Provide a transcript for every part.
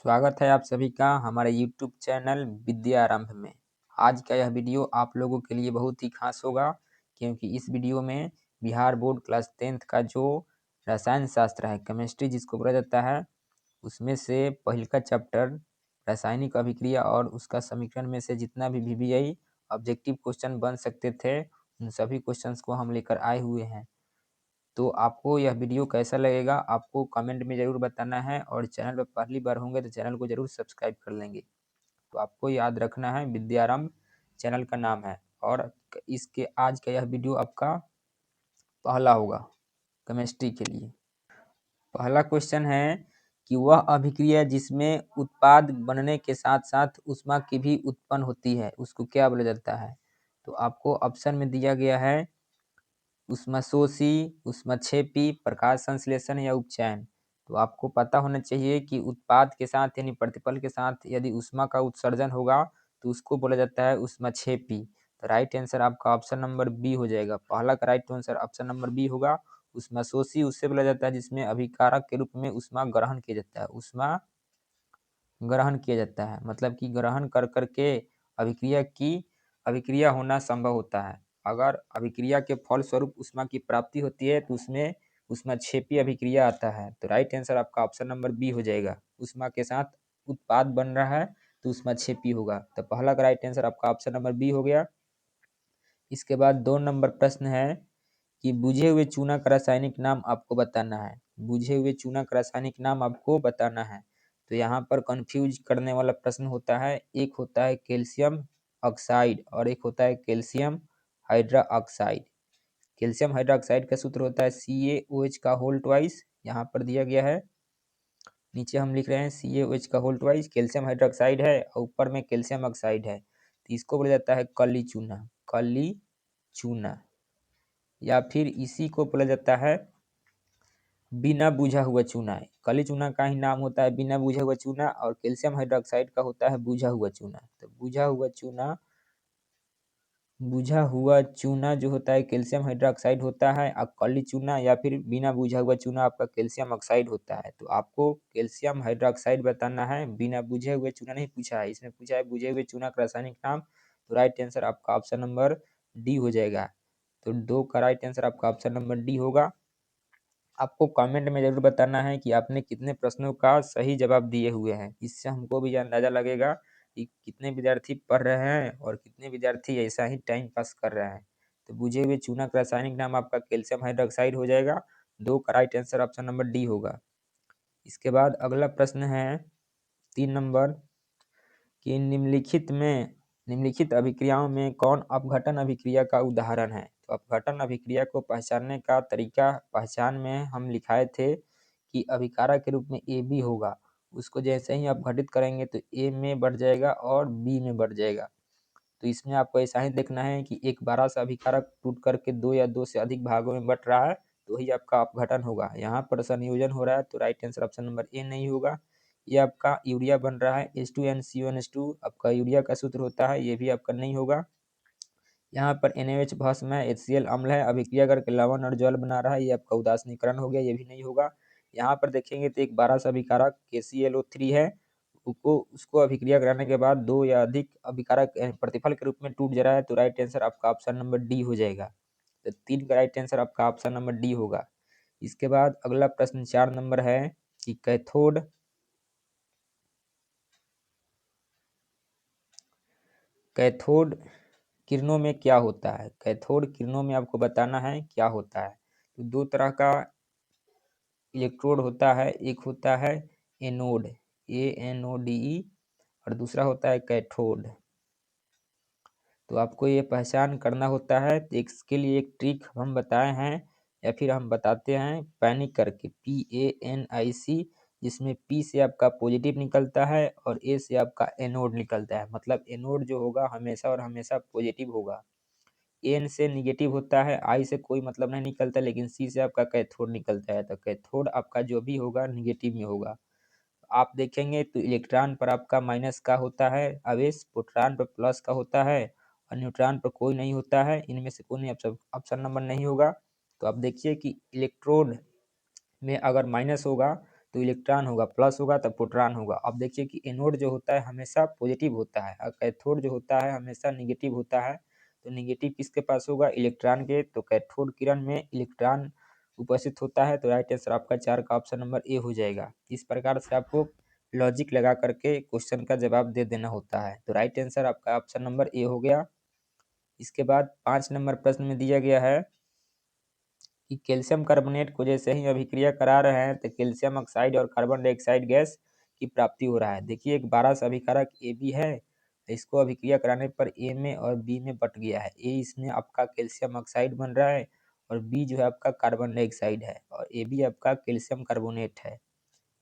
स्वागत है आप सभी का हमारे YouTube चैनल विद्या आरंभ में। आज का यह वीडियो आप लोगों के लिए बहुत ही खास होगा, क्योंकि इस वीडियो में बिहार बोर्ड क्लास 10th का जो रसायन शास्त्र है, केमिस्ट्री जिसको बोला जाता है, उसमें से पहले का चैप्टर रासायनिक अभिक्रिया और उसका समीकरण में से जितना भी VBI ऑब्जेक्टिव क्वेश्चन बन सकते थे, उन सभी क्वेश्चंस को हम लेकर आए हुए हैं। तो आपको यह वीडियो कैसा लगेगा आपको कमेंट में ज़रूर बताना है, और चैनल पर पहली बार होंगे तो चैनल को ज़रूर सब्सक्राइब कर लेंगे। तो आपको याद रखना है विद्यारंभ चैनल का नाम है, और इसके आज का यह वीडियो आपका पहला होगा केमिस्ट्री के लिए। पहला क्वेश्चन है कि वह अभिक्रिया जिसमें उत्पाद बनने के साथ साथ ऊष्मा की भी उत्पन्न होती है उसको क्या बोला जाता है। तो आपको ऑप्शन में दिया गया है ऊष्माशोषी, ऊष्माक्षेपी, प्रकाश संश्लेषण या उपचयन। तो आपको पता होना चाहिए कि उत्पाद के साथ यानी प्रतिपल के साथ यदि ऊष्मा का उत्सर्जन होगा तो उसको बोला जाता है ऊष्माक्षेपी। तो राइट आंसर आपका ऑप्शन नंबर बी हो जाएगा। पहला का right answer option number B होगा। ऊष्माशोषी उससे बोला जाता है जिसमें अभिकारक के रूप में ऊष्मा ग्रहण किया जाता है, ऊष्मा ग्रहण किया जाता है, मतलब कि ग्रहण कर करके अभिक्रिया होना संभव होता है। अगर अभिक्रिया के फलस्वरूप ऊष्मा की प्राप्ति होती है तो उसमें ऊष्माक्षेपी अभिक्रिया आता है। तो राइट आंसर आपका ऑप्शन नंबर बी हो जाएगा। ऊष्मा के साथ उत्पाद बन रहा है तो ऊष्माक्षेपी होगा। तो पहला का राइट आंसर आपका ऑप्शन नंबर बी हो गया। इसके बाद 2 नंबर प्रश्न है कि बुझे हुए चूना का रासायनिक नाम आपको बताना है। बुझे हुए चूना का रासायनिक नाम आपको बताना है। तो यहाँ पर कंफ्यूज करने वाला प्रश्न होता है, एक होता है कैल्शियम ऑक्साइड और एक होता है calcium hydra oxide. Calcium hydra oxide का सूत्र होता है CaOH का होल ट्वाइस, यहाँ पर दिया गया है, नीचे हम लिख रहे हैं CaOH का whole twice. Calcium hydroxide है और ऊपर में कैल्शियम ऑक्साइड है, तो इसको बोला जाता है कली चूना, कली चूना, या फिर इसी को बोला जाता है बिना बुझा हुआ चूना। कली चूना का ही नाम होता है बिना बुझा हुआ चूना, और कैल्शियम हाइड्रोक्साइड का होता है बुझा हुआ चूना। तो बुझा हुआ चूना जो होता है कैल्शियम हाइड्रोक्साइड होता है, और कली चूना या फिर बिना बुझा हुआ चूना आपका कैल्शियम ऑक्साइड होता है। तो आपको कैल्शियम हाइड्रोक्साइड बताना है, बिना बुझे हुए चूना नहीं पूछा है, इसमें पूछा है बुझे हुए चूना का रासायनिक नाम। तो राइट आंसर आपका ऑप्शन नंबर डी हो जाएगा। तो 2 का राइट आंसर आपका ऑप्शन नंबर डी होगा। आपको कमेंट में ज़रूर बताना है कि आपने कितने प्रश्नों का सही जवाब दिए हुए हैं, इससे हमको भी अंदाज़ा लगेगा कि कितने विद्यार्थी पढ़ रहे हैं और कितने विद्यार्थी ऐसा ही टाइम पास कर रहे हैं। तो बुझे हुए चूना का रासायनिक नाम आपका कैल्शियम हाइड्रोक्साइड हो जाएगा। 2 का right answer option number D होगा। इसके बाद अगला प्रश्न है 3 नंबर कि निम्नलिखित अभिक्रियाओं में कौन अपघटन अभिक्रिया का उदाहरण है। तो अपघटन अभिक्रिया को पहचानने का तरीका पहचान में हम लिखाए थे कि अभिकारक के रूप में AB होगा, उसको जैसे ही अपघटित करेंगे तो A में बढ़ जाएगा और B में बढ़ जाएगा। तो इसमें आपको ऐसा ही देखना है कि एक बड़ा सा अभिकारक टूट करके 2 या 2 से अधिक भागों में बट रहा है तो ही आपका अपघटन होगा। यहाँ पर संयोजन हो रहा है तो right answer option number A नहीं होगा। ये आपका यूरिया बन रहा है H2NCONH2, आपका यूरिया का सूत्र होता है, ये भी आपका नहीं होगा। यहाँ पर NaOH भस्म है, HCl अम्ल है, अभिक्रिया करके लवण और जल बना रहा है, ये आपका उदासीनीकरण हो गया, ये भी नहीं होगा। यहाँ पर देखेंगे तो एक बारह सा अभिकारक KClO3 है, उसको अभिक्रिया कराने के बाद 2 या अधिक अभिकारक प्रतिफल के रूप में टूट जा रहा है। तो राइट आंसर आपका ऑप्शन नंबर डी हो जाएगा। तो 3 का राइट आंसर आपका ऑप्शन नंबर डी होगा। इसके बाद अगला प्रश्न 4 नंबर है कि कैथोड किरणों में क्या होता है। कैथोड किरणों में आपको बताना है क्या होता है। तो 2 तरह का इलेक्ट्रोड होता है, एक होता है एनोड ANODE और दूसरा होता है कैथोड। तो आपको ये पहचान करना होता है। तो इसके लिए एक ट्रिक हम बताए हैं या फिर हम बताते हैं पैनिक करके, PANIC, जिसमें P से आपका पॉजिटिव निकलता है और A से आपका एनोड निकलता है। मतलब एनोड जो होगा हमेशा और हमेशा पॉजिटिव होगा। N से निगेटिव होता है, I से कोई मतलब नहीं निकलता, लेकिन C से आपका कैथोड निकलता है। तो कैथोड आपका जो भी होगा निगेटिव में होगा। आप देखेंगे तो इलेक्ट्रॉन पर आपका माइनस का होता है आवेश, प्रोटॉन पर प्लस का होता है और न्यूट्रॉन पर कोई नहीं होता है। इनमें से कोई नहीं ऑप्शन नंबर नहीं होगा। तो आप देखिए कि इलेक्ट्रोड में अगर माइनस होगा तो इलेक्ट्रॉन होगा, प्लस होगा तो प्रोटॉन होगा। अब देखिए कि एनोड जो होता है हमेशा पॉजिटिव होता है और कैथोड जो होता है हमेशा निगेटिव होता है। तो निगेटिव किसके पास होगा? इलेक्ट्रॉन के। तो कैथोड किरण में इलेक्ट्रॉन उपस्थित होता है। तो राइट आंसर आपका 4 का ऑप्शन नंबर ए हो जाएगा। इस प्रकार से आपको लॉजिक लगा करके क्वेश्चन का जवाब दे देना होता है। तो राइट आंसर आपका ऑप्शन नंबर ए हो गया। इसके बाद 5 नंबर प्रश्न में दिया गया है कि कैल्शियम कार्बोनेट को जैसे ही अभिक्रिया करा रहे हैं तो कैल्शियम ऑक्साइड और कार्बन डाइऑक्साइड गैस की प्राप्ति हो रहा है। देखिए एक 12 अभिकारक ए बी है, इसको अभिक्रिया कराने पर ए में और बी में बट गया है। ए इसमें आपका कैल्शियम ऑक्साइड बन रहा है और बी जो है आपका कार्बन डाइऑक्साइड है और ए बी आपका कैल्शियम कार्बोनेट है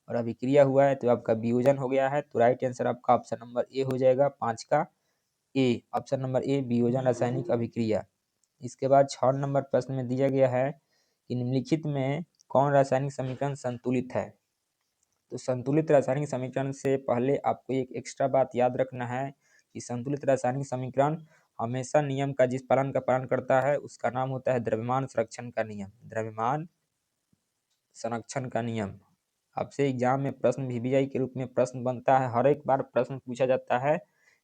और अभिक्रिया हुआ है तो आपका वियोजन हो गया है। तो राइट आंसर आपका ऑप्शन नंबर ए हो जाएगा, 5 का ए। ऑप्शन नंबर ए वियोजन रासायनिक अभिक्रिया। इसके बाद 6 नंबर प्रश्न में दिया गया है कि निम्नलिखित में कौन रासायनिक समीकरण संतुलित है? तो संतुलित रासायनिक समीकरण से पहले आपको एक एक्स्ट्रा बात याद रखना है कि संतुलित रासायनिक समीकरण हमेशा नियम का जिस पालन का पालन करता है उसका नाम होता है द्रव्यमान संरक्षण का नियम। द्रव्यमान संरक्षण का नियम। आपसे एग्जाम में प्रश्न वीवीआई के रूप में प्रश्न बनता है, हर एक बार प्रश्न पूछा जाता है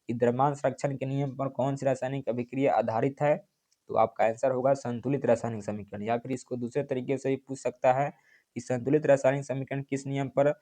कि द्रव्यमान संरक्षण के नियम पर कौन सी रासायनिक अभिक्रिया आधारित है? तो आपका आंसर होगा संतुलित रासायनिक समीकरण। या फिर इसको दूसरे तरीके से भी पूछ सकता है कि संतुलित रासायनिक समीकरण किस नियम पर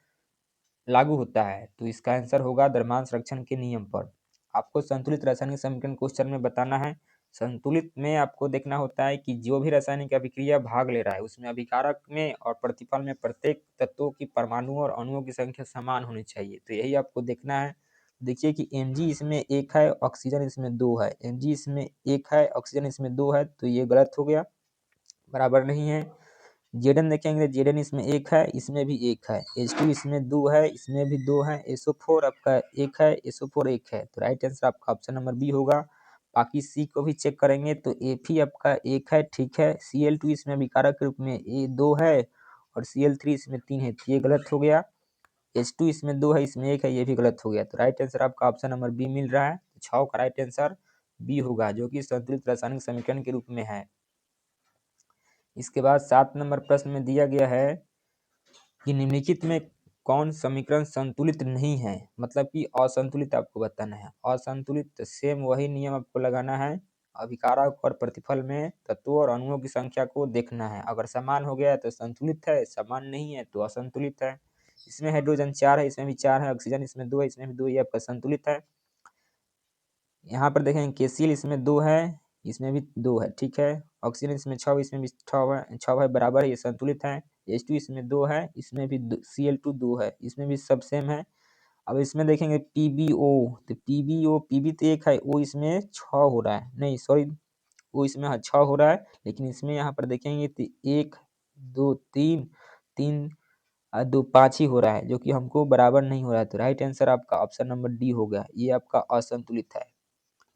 लागू होता है? तो इसका आंसर होगा द्रव्यमान संरक्षण के नियम पर। आपको संतुलित रासायनिक समीकरण क्वेश्चन में बताना है। संतुलित में आपको देखना होता है कि जो भी रासायनिक अभिक्रिया भाग ले रहा है उसमें अभिकारक में और प्रतिफल में प्रत्येक तत्वों की परमाणुओं और अणुओं की संख्या समान होनी चाहिए। तो यही आपको देखना है। देखिए कि Mg इसमें 1 है, ऑक्सीजन इसमें 2 है। Mg इसमें 1 है, ऑक्सीजन इसमें 2 है, तो ये गलत हो गया, बराबर नहीं है। Zn देखेंगे, Zn इसमें 1 है, इसमें भी 1 है। H2 इसमें 2 है, इसमें भी 2 है। SO4 आपका 1 है, SO4 1 है। तो राइट आंसर आपका ऑप्शन नंबर बी होगा। बाकी सी को भी चेक करेंगे तो Fe आपका 1 है, ठीक है। Cl2 इसमें अभिकारक के रूप में 2 है और Cl3 इसमें 3 है, तो ये गलत हो गया। H2 इसमें 2 है, इसमें 1 है, ये भी गलत हो गया। तो राइट आंसर आपका ऑप्शन नंबर बी मिल रहा है। 6 का राइट आंसर बी होगा, जो कि संतुलित रासायनिक समीकरण के रूप में है। इसके बाद 7 नंबर प्रश्न में दिया गया है कि निम्नलिखित में कौन समीकरण संतुलित नहीं है? मतलब कि असंतुलित आपको बताना है। असंतुलित सेम वही नियम आपको लगाना है। अभिकारक और प्रतिफल में तत्वों और अणुओं की संख्या को देखना है। अगर समान हो गया तो संतुलित है, समान नहीं है तो असंतुलित है। इसमें हाइड्रोजन 4 है, इसमें भी 4 है। ऑक्सीजन इसमें 2 है, इसमें भी 2, ये आपका संतुलित है। यहाँ पर देखें KCl इसमें 2 है, इसमें भी 2 है, ठीक है। ऑक्सीजन इसमें 6, इसमें भी 6 है, बराबर है, ये संतुलित है। H2 इसमें 2 है, इसमें भी Cl2 2 है, इसमें भी सब सेम है। अब इसमें देखेंगे PbO, तो PbO, Pb तो 1 है, O इसमें 6 हो रहा है, नहीं सॉरी, O इसमें 6 हो रहा है, लेकिन इसमें यहाँ पर देखेंगे तो 1 2 3 3 2 5 ही हो रहा है, जो कि हमको बराबर नहीं हो रहा है। तो राइट आंसर आपका ऑप्शन नंबर डी हो गया, ये आपका असंतुलित है।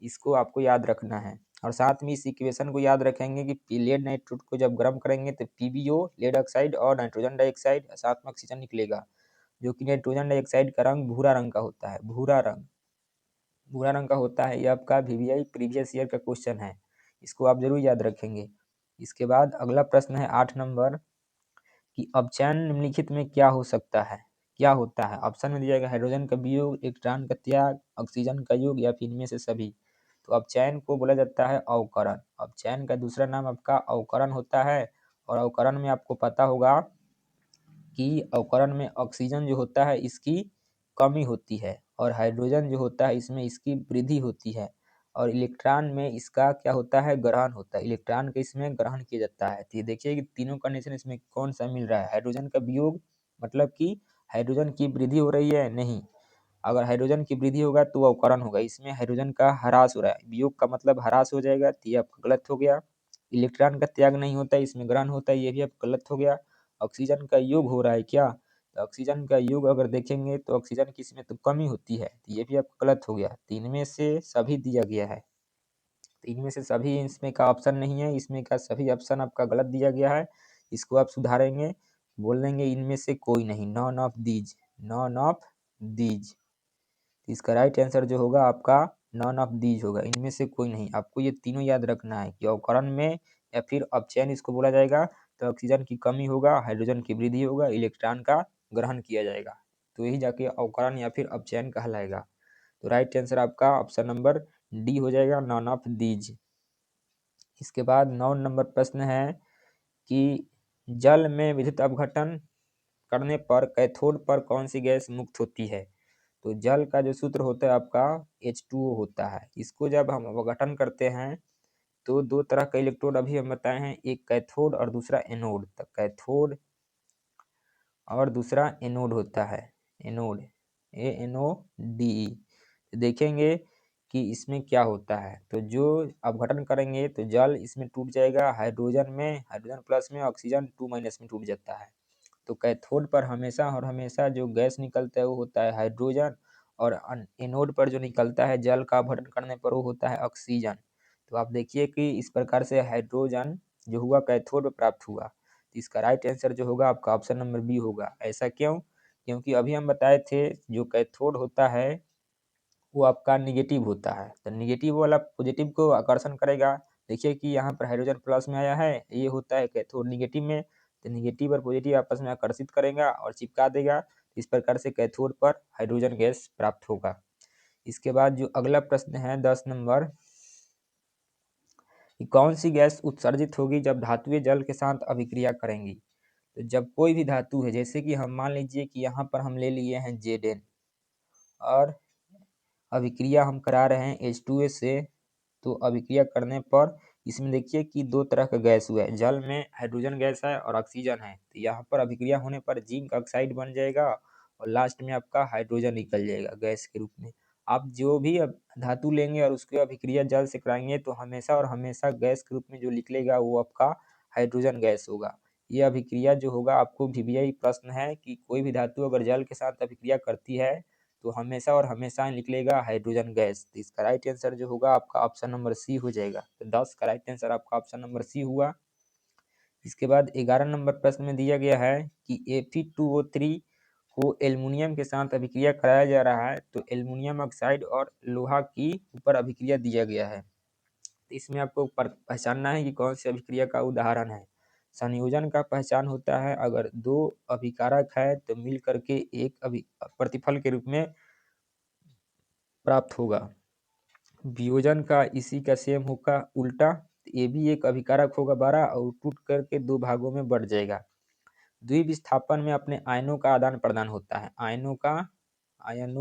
इसको आपको याद रखना है और साथ में इस इक्वेशन को याद रखेंगे कि लेड नाइट्रेट को जब गर्म करेंगे तो PbO लेड ऑक्साइड और नाइट्रोजन डाइऑक्साइड साथ में ऑक्सीजन निकलेगा, जो कि नाइट्रोजन डाइऑक्साइड का रंग भूरा रंग का होता है। भूरा रंग का होता है। ये आपका वीवीआई प्रीवियस ईयर का क्वेश्चन है, इसको आप जरूर याद रखेंगे। इसके बाद अगला प्रश्न है 8 नंबर कि अपचयन निम्नलिखित में क्या हो सकता है? क्या होता है? ऑप्शन में दिया गया हाइड्रोजन का वियोग, इलेक्ट्रॉन का त्याग, ऑक्सीजन का योग या फिर इनमें से सभी। तो अपचयन को बोला जाता है अवकरण। अपचयन का दूसरा नाम आपका अवकरण होता है और अवकरण में आपको पता होगा कि अवकरण में ऑक्सीजन जो होता है इसकी कमी होती है और हाइड्रोजन जो होता है इसमें इसकी वृद्धि होती है और इलेक्ट्रॉन में इसका क्या होता है? ग्रहण होता है। इलेक्ट्रॉन का इसमें ग्रहण किया जाता है। तो ये देखिए कि तीनों कंडीशन इसमें कौन सा मिल रहा है? हाइड्रोजन का वियोग मतलब कि हाइड्रोजन की वृद्धि हो रही है? नहीं। अगर हाइड्रोजन की वृद्धि होगा तो अवकरण होगा, इसमें हाइड्रोजन का ह्रास हो रहा है। वियोग का मतलब ह्रास हो जाएगा, तो ये आपका गलत हो गया। इलेक्ट्रॉन का त्याग नहीं होता है, इसमें ग्रहण होता है, ये भी आपका गलत हो गया। ऑक्सीजन का योग हो रहा है क्या? तो ऑक्सीजन का योग अगर देखेंगे तो ऑक्सीजन की इसमें तो कमी होती है, तो ये भी आपका गलत हो गया। तीन में से सभी दिया गया है, तीन में से सभी इसमें का ऑप्शन नहीं है, इसमें का सभी ऑप्शन आपका गलत दिया गया है। इसको आप सुधारेंगे, बोल देंगे इनमें से कोई नहीं, none of these, none of these. इसका राइट आंसर जो होगा आपका नॉन ऑफ दीज होगा, इनमें से कोई नहीं। आपको ये तीनों याद रखना है कि अवकरण में या फिर अपचयन इसको बोला जाएगा तो ऑक्सीजन की कमी होगा, हाइड्रोजन की वृद्धि होगा, इलेक्ट्रॉन का ग्रहण किया जाएगा, तो यही जाके अवकरण या फिर अपचयन कहलाएगा। तो राइट आंसर आपका ऑप्शन नंबर डी हो जाएगा, नॉन ऑफ दीज। इसके बाद 9 नंबर प्रश्न है कि जल में विद्युत अपघटन करने पर कैथोड पर कौन सी गैस मुक्त होती है। तो जल का जो सूत्र होता है आपका H2O होता है। इसको जब हम अपघटन करते हैं तो दो तरह का इलेक्ट्रोड अभी हम बताए हैं, एक कैथोड और दूसरा एनोड। तो कैथोड और दूसरा एनोड होता है, एनोड ANODE। देखेंगे कि इसमें क्या होता है। तो जो अपघटन करेंगे तो जल इसमें टूट जाएगा, हाइड्रोजन में, हाइड्रोजन प्लस में, ऑक्सीजन 2 माइनस में टूट जाता है। तो कैथोड पर हमेशा और हमेशा जो गैस निकलता है वो होता है हाइड्रोजन, और एनोड पर जो निकलता है जल का अपघटन करने पर वो होता है ऑक्सीजन। तो आप देखिए कि इस प्रकार से हाइड्रोजन जो हुआ कैथोड में प्राप्त हुआ। तो इसका राइट आंसर जो होगा आपका ऑप्शन नंबर बी होगा। ऐसा क्यों? क्योंकि अभी हम बताए थे जो कैथोड होता है वो आपका निगेटिव होता है, तो निगेटिव वाला पॉजिटिव को आकर्षण करेगा। देखिए कि यहाँ पर हाइड्रोजन प्लस में आया है, ये होता है कैथोड निगेटिव में, तो निगेटिव और पॉजिटिव आपस में आकर्षित करेगा और चिपका देगा। इस प्रकार से कैथोड पर हाइड्रोजन गैस प्राप्त होगा। इसके बाद जो अगला प्रश्न है 10 नंबर, कि कौन सी गैस उत्सर्जित होगी जब धातुएं जल के साथ अभिक्रिया करेंगी। तो जब कोई भी धातु है, जैसे कि हम मान लीजिए कि यहाँ पर हम ले लिए हैं Zn और अभिक्रिया हम करा रहे हैं H2A से, तो अभिक्रिया करने पर इसमें देखिए कि दो तरह का गैस हुआ है, जल में हाइड्रोजन गैस है और ऑक्सीजन है। तो यहाँ पर अभिक्रिया होने पर जिंक ऑक्साइड बन जाएगा और लास्ट में आपका हाइड्रोजन निकल जाएगा गैस के रूप में। आप जो भी धातु लेंगे और उसकी अभिक्रिया जल से कराएंगे तो हमेशा और हमेशा गैस के रूप में जो निकलेगा वो आपका हाइड्रोजन गैस होगा। ये अभिक्रिया जो होगा, आपको VBI प्रश्न है कि कोई भी धातु अगर जल के साथ अभिक्रिया करती है तो हमेशा और हमेशा निकलेगा हाइड्रोजन गैस। तो इसका राइट आंसर जो होगा आपका ऑप्शन नंबर सी हो जाएगा। तो 10 का राइट आंसर आपका ऑप्शन नंबर सी हुआ। इसके बाद 11 नंबर प्रश्न में दिया गया है कि Fe2O3 को एल्युमिनियम के साथ अभिक्रिया कराया जा रहा है, तो एल्युमिनियम ऑक्साइड और लोहा की ऊपर अभिक्रिया दिया गया है। तो इसमें आपको पहचानना है कि कौन सी अभिक्रिया का उदाहरण है। संयोजन का पहचान होता है अगर दो अभिकारक है तो मिल करके एक प्रतिफल के रूप में प्राप्त होगा। वियोजन का इसी का सेम होगा उल्टा, ये भी एक अभिकारक होगा 12 और टूट करके दो भागों में बढ़ जाएगा। द्विविस्थापन में अपने आयनों का आदान प्रदान होता है, आयनों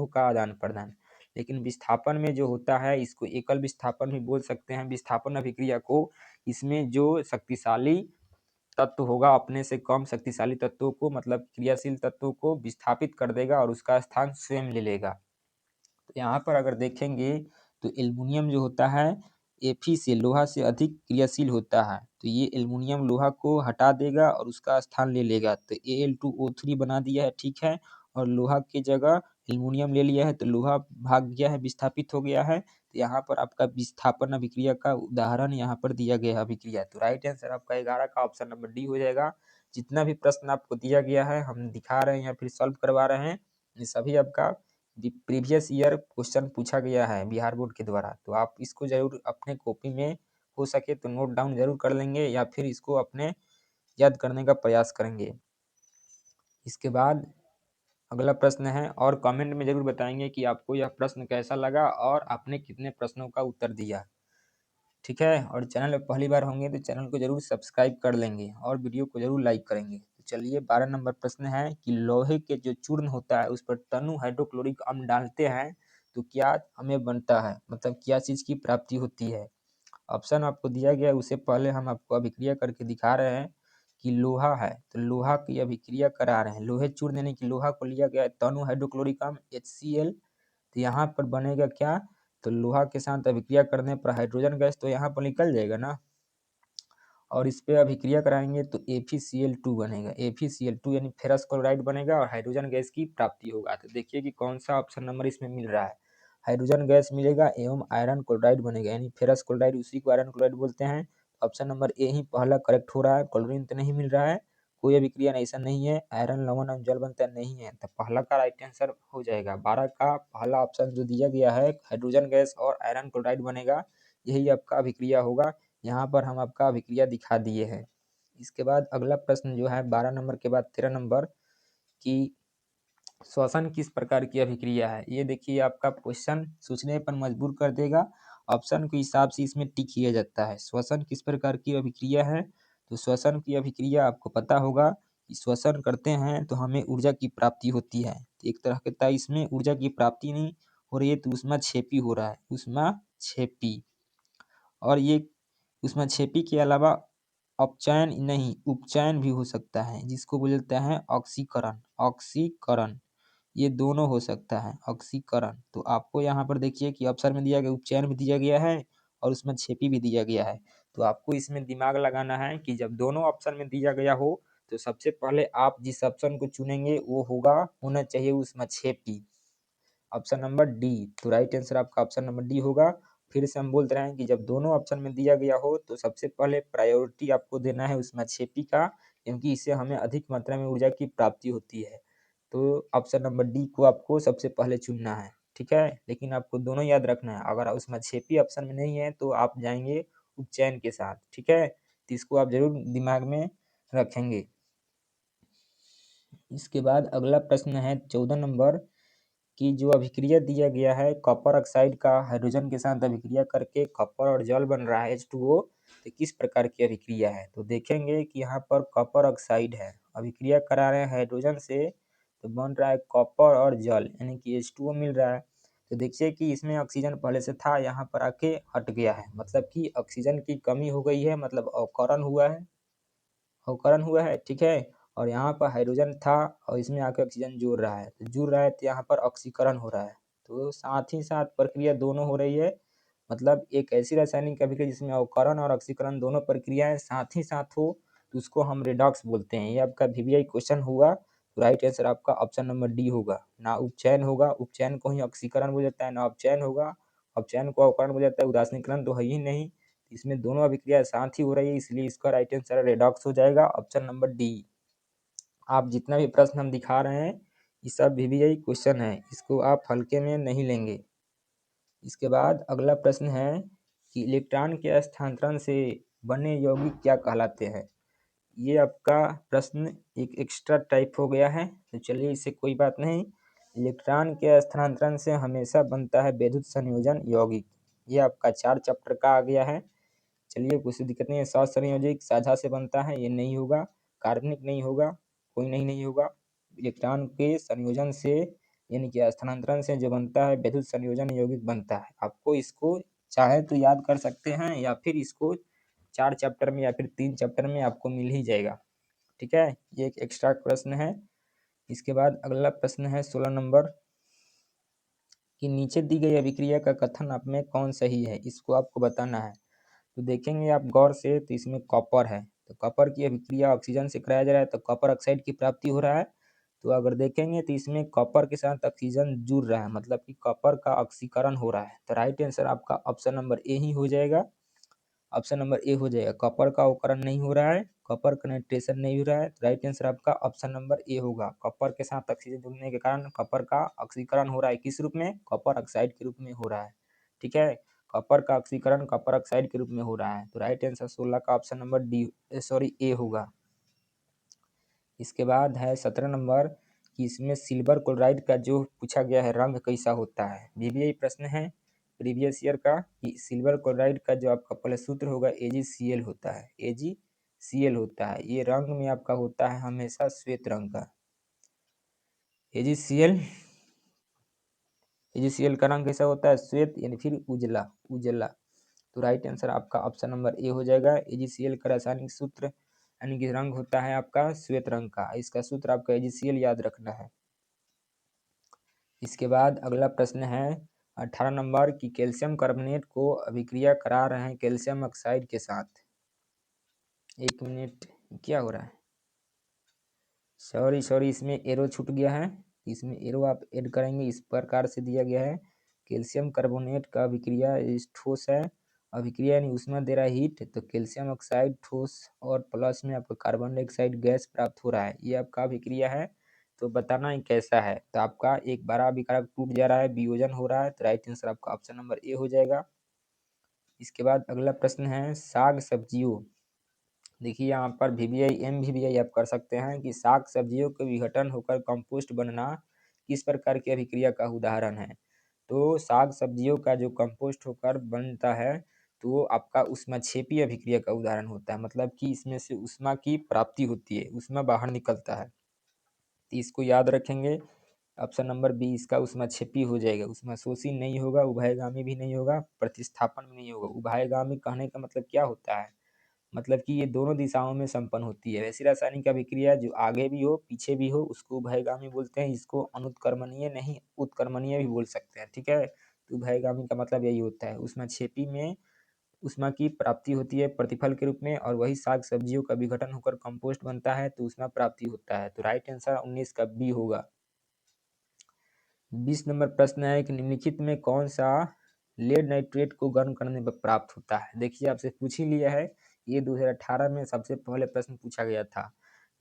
का आदान प्रदान। लेकिन विस्थापन में जो होता है इसको एकल विस्थापन भी बोल सकते हैं। विस्थापन अभिक्रिया को, इसमें जो शक्तिशाली तत्व होगा अपने से कम शक्तिशाली तत्वों को, मतलब क्रियाशील तत्वों को विस्थापित कर देगा और उसका स्थान स्वयं ले लेगा। तो यहाँ पर अगर देखेंगे तो एल्युमिनियम जो होता है Fe से, लोहा से अधिक क्रियाशील होता है, तो ये एल्युमिनियम लोहा को हटा देगा और उसका स्थान ले लेगा। तो Al2O3 बना दिया है, ठीक है, और लोहा की जगह एल्युमिनियम ले लिया है, तो लोहा भाग गया है, विस्थापित हो गया है। तो यहाँ पर आपका विस्थापन अभिक्रिया का उदाहरण यहाँ पर दिया गया है अभिक्रिया। तो राइट आंसर आपका 11 का ऑप्शन नंबर डी हो जाएगा। जितना भी प्रश्न आपको दिया गया है हम दिखा रहे हैं या फिर सॉल्व करवा रहे हैं, ये सभी आपका प्रीवियस ईयर क्वेश्चन पूछा गया है बिहार बोर्ड के द्वारा। तो आप इसको जरूर अपने कॉपी में हो सके तो नोट डाउन जरूर कर लेंगे या फिर इसको अपने याद करने का प्रयास करेंगे। इसके बाद अगला प्रश्न है, और कमेंट में जरूर बताएंगे कि आपको यह प्रश्न कैसा लगा और आपने कितने प्रश्नों का उत्तर दिया, ठीक है। और चैनल पर पहली बार होंगे तो चैनल को जरूर सब्सक्राइब कर लेंगे और वीडियो को जरूर लाइक करेंगे। तो चलिए 12 नंबर प्रश्न है कि लोहे के जो चूर्ण होता है उस पर टनु हाइड्रोक्लोरिक अम्ल डालते हैं तो क्या हमें बनता है, मतलब क्या चीज़ की प्राप्ति होती है। ऑप्शन आपको दिया गया है, उससे पहले हम आपको अभिक्रिया करके दिखा रहे हैं कि लोहा है तो लोहा की अभिक्रिया करा रहे हैं, लोहे चूर्ण यानी कि लोहा को लिया गया है तनु हाइड्रोक्लोरिक अम्ल HCl। तो यहाँ पर बनेगा क्या, तो लोहा के साथ अभिक्रिया करने पर हाइड्रोजन गैस तो यहाँ पर निकल जाएगा ना, और इस पे अभिक्रिया कराएंगे तो FeCl2 बनेगा। FeCl2 यानी फेरस क्लोराइड बनेगा और हाइड्रोजन गैस की प्राप्ति होगा। तो देखिए कि कौन सा ऑप्शन नंबर इसमें मिल रहा है, हाइड्रोजन गैस मिलेगा एवं आयरन क्लोराइड बनेगा, यानी फेरस क्लोराइड उसी को आयरन क्लोराइड बोलते हैं। ऑप्शन नंबर ए ही पहला करेक्ट हो रहा है। क्लोरीन तो नहीं मिल रहा है, कोई अभिक्रिया ऐसा नहीं है, आयरन लवण और जल बनता नहीं है, तो पहला का राइट आंसर हो जाएगा। 12 का पहला ऑप्शन जो दिया गया है हाइड्रोजन गैस और आयरन क्लोराइड बनेगा, यही आपका अभिक्रिया होगा। यहाँ पर हम आपका अभिक्रिया दिखा दिए हैं। इसके बाद अगला प्रश्न जो है 12 नंबर के बाद 13 नंबर, कि श्वसन किस प्रकार की अभिक्रिया है? ये देखिए आपका क्वेश्चन सोचने पर मजबूर कर देगा। ऑप्शन के हिसाब से इसमें टिक किया जाता है। श्वसन किस प्रकार की अभिक्रिया है? तो श्वसन की अभिक्रिया आपको पता होगा कि श्वसन करते हैं तो हमें ऊर्जा की प्राप्ति होती है। तो एक तरह का इसमें ऊर्जा की प्राप्ति नहीं हो रही है तो ऊष्माक्षेपी हो रहा है, ऊष्माक्षेपी। और ये ऊष्माक्षेपी के अलावा अपचयन नहीं, उपचयन भी हो सकता है, जिसको बोलते हैं ऑक्सीकरण। ऑक्सीकरण ये दोनों हो सकता है, ऑक्सीकरण। तो आपको यहाँ पर देखिए कि ऑप्शन में दिया गया उपचयन भी दिया गया है और उसमें छेपी भी दिया गया है। तो आपको इसमें दिमाग लगाना है कि जब दोनों ऑप्शन में दिया गया हो तो सबसे पहले आप जिस ऑप्शन को चुनेंगे वो होना चाहिए उसमें छेपी। Option number D. तो राइट आंसर आपका ऑप्शन नंबर डी होगा। फिर से हम बोल रहे हैं कि जब दोनों ऑप्शन में दिया गया हो तो सबसे पहले प्रायोरिटी आपको देना है उसमें छेपी का, क्योंकि इससे हमें अधिक मात्रा में ऊर्जा की प्राप्ति होती है। तो ऑप्शन नंबर डी को आपको सबसे पहले चुनना है, ठीक है। लेकिन आपको दोनों याद रखना है, अगर उसमें छेपी ऑप्शन में नहीं है तो आप जाएंगे उपचयन के साथ, ठीक है। तो इसको आप जरूर दिमाग में रखेंगे। इसके बाद अगला प्रश्न है 14 नंबर कि जो अभिक्रिया दिया गया है कॉपर ऑक्साइड का हाइड्रोजन के साथ अभिक्रिया करके कॉपर और जल बन रहा है H2O, तो किस प्रकार की अभिक्रिया है? तो देखेंगे कि यहाँ पर कॉपर ऑक्साइड है, अभिक्रिया करा रहे हैं हाइड्रोजन से तो बन रहा है कॉपर और जल यानी कि H2O मिल रहा है। तो देखिए कि इसमें ऑक्सीजन पहले से था, यहाँ पर आके हट गया है, मतलब कि ऑक्सीजन की कमी हो गई है, मतलब अवकरण हुआ है, अवकरण हुआ है, ठीक है। और यहाँ पर हाइड्रोजन था और इसमें आकर ऑक्सीजन जुड़ रहा है, तो जुड़ रहा है तो यहाँ पर ऑक्सीकरण हो रहा है। तो साथ ही साथ प्रक्रिया दोनों हो रही है, मतलब एक ऐसी रासायनिक अभिक्रिया जिसमें अवकरण और ऑक्सीकरण दोनों प्रक्रियाएं साथ ही साथ हो तो उसको हम रेडॉक्स बोलते हैं। ये आपका वीवीआई क्वेश्चन हुआ, तो राइट आंसर आपका ऑप्शन नंबर डी होगा। ना उपचयन होगा, उपचयन को ही ऑक्सीकरण बोला जाता है, ना अपचयन होगा, अपचयन को अवकरण बोला जाता है, उदासीनीकरण तो है ही नहीं। इसमें दोनों अभिक्रिया साथ ही हो रही है, इसलिए इसका राइट आंसर रेडॉक्स हो जाएगा, ऑप्शन नंबर डी। आप जितना भी प्रश्न हम दिखा रहे हैं ये सब वीवीआई क्वेश्चन है, इसको आप हल्के में नहीं लेंगे। इसके बाद अगला प्रश्न है कि इलेक्ट्रॉन के स्थानांतरण से बने यौगिक क्या कहलाते हैं? ये आपका प्रश्न एक एक्स्ट्रा टाइप हो गया है, तो चलिए इससे कोई बात नहीं। इलेक्ट्रॉन के स्थानांतरण से हमेशा बनता है विद्युत संयोजन यौगिक। ये आपका 4 चैप्टर का आ गया है। चलिए कुछ दिक्कत नहीं है। सहसंयोजक साझा से बनता है, ये नहीं होगा। कार्बनिक नहीं होगा, कोई नहीं होगा। इलेक्ट्रॉन के संयोजन से यानी कि स्थानांतरण से जो बनता है विद्युत संयोजन यौगिक बनता है। आपको इसको चाहे तो याद कर सकते हैं या फिर इसको 4 चैप्टर में या फिर 3 चैप्टर में आपको मिल ही जाएगा, ठीक है। ये एक एक्स्ट्रा प्रश्न है। इसके बाद अगला प्रश्न है 16 नंबर कि नीचे दी गई अभिक्रिया का कथन आप में कौन सही है, इसको आपको बताना है। तो देखेंगे आप गौर से तो इसमें कॉपर है, तो कॉपर की अभिक्रिया ऑक्सीजन से कराया जा रहा है तो कॉपर ऑक्साइड की प्राप्ति हो रहा है। तो अगर देखेंगे तो इसमें कॉपर के साथ ऑक्सीजन जुड़ रहा है, मतलब कि कॉपर का ऑक्सीकरण हो रहा है। तो राइट आंसर आपका ऑप्शन नंबर ए ही हो जाएगा। ऑप्शन नंबर ए हो जाएगा, कॉपर का अवकरण नहीं हो रहा है, कॉपर का नाइट्रेशन नहीं हो रहा है। तो राइट आंसर आपका ऑप्शन नंबर ए होगा। कॉपर के साथ ऑक्सीजन जुड़ने के कारण कॉपर का ऑक्सीकरण हो रहा है, किस रूप में? कॉपर ऑक्साइड के रूप में हो रहा है, ठीक है। कॉपर का ऑक्सीकरण कॉपर ऑक्साइड के रूप में हो रहा है। तो राइट आंसर 16 का ऑप्शन नंबर डी सॉरी ए होगा। इसके बाद है 17 नंबर कि इसमें सिल्वर क्लोराइड का जो पूछा गया है रंग कैसा होता है। वीवीआई प्रश्न है प्रीवियस ईयर का कि सिल्वर क्लोराइड का जो आपका पहले सूत्र होगा AgCl होता है, AgCl होता है। ये रंग में आपका होता है हमेशा श्वेत रंग का। AgCl AgCl का रंग कैसा होता है? श्वेत यानी फिर उजला, उजला। तो राइट आंसर आपका ऑप्शन नंबर ए हो जाएगा। AgCl का रासायनिक सूत्र यानी कि रंग होता है आपका श्वेत रंग का। इसका सूत्र आपका AgCl याद रखना है। इसके बाद अगला प्रश्न है 18 नंबर की कैल्शियम कार्बोनेट को अभिक्रिया करा रहे हैं कैल्शियम ऑक्साइड के साथ। एक मिनट, क्या हो रहा है? सॉरी इसमें एरो छूट गया है, इसमें एरो आप ऐड करेंगे। इस प्रकार से दिया गया है कैल्शियम कार्बोनेट का अभिक्रिया ठोस है, अभिक्रिया यानी ऊष्मा दे रहा है हीट, तो कैल्शियम ऑक्साइड ठोस और प्लस में आपका कार्बन डाइऑक्साइड गैस प्राप्त हो रहा है। ये आपका अभिक्रिया है, तो बताना ही कैसा है। तो आपका एक बड़ा अभिकारक टूट जा रहा है, वियोजन हो रहा है। तो राइट आंसर आपका ऑप्शन नंबर ए हो जाएगा। इसके बाद अगला प्रश्न है साग सब्जियों। देखिए यहाँ पर वीवीआई एम वीवीआई आप कर सकते हैं कि साग सब्जियों के विघटन होकर कंपोस्ट बनना किस प्रकार की अभिक्रिया का उदाहरण है? तो साग सब्जियों का जो कंपोस्ट होकर बनता है तो वो आपका ऊष्माक्षेपी अभिक्रिया का उदाहरण होता है, मतलब कि इसमें से ऊष्मा की प्राप्ति होती है, ऊष्मा बाहर निकलता है। तो इसको याद रखेंगे। ऑप्शन नंबर बी इसका ऊष्माक्षेपी हो जाएगा। ऊष्माशोषी नहीं होगा, उभयगामी भी नहीं होगा, प्रतिस्थापन भी नहीं होगा। उभयगामी कहने का मतलब क्या होता है? मतलब कि ये दोनों दिशाओं में संपन्न होती है। वैसी रासायनिक अभिक्रिया जो आगे भी हो पीछे भी हो उसको उभयगामी बोलते हैं। इसको अनुत्क्रमणीय नहीं उत्क्रमणीय भी बोल सकते हैं, ठीक है। तो उभयगामी का मतलब यही होता है। ऊष्माक्षेपी में ऊष्मा की प्राप्ति होती है प्रतिफल के रूप में, और वही साग सब्जियों का विघटन होकर कंपोस्ट बनता है तो ऊष्मा प्राप्ति होता है। तो राइट आंसर 19 का बी होगा। 20 नंबर प्रश्न है कि निम्नलिखित में कौन सा लेड नाइट्रेट को गर्म करने पर प्राप्त होता है? देखिए आपसे पूछ ही लिया है, ये 2018 में सबसे पहले प्रश्न पूछा गया था।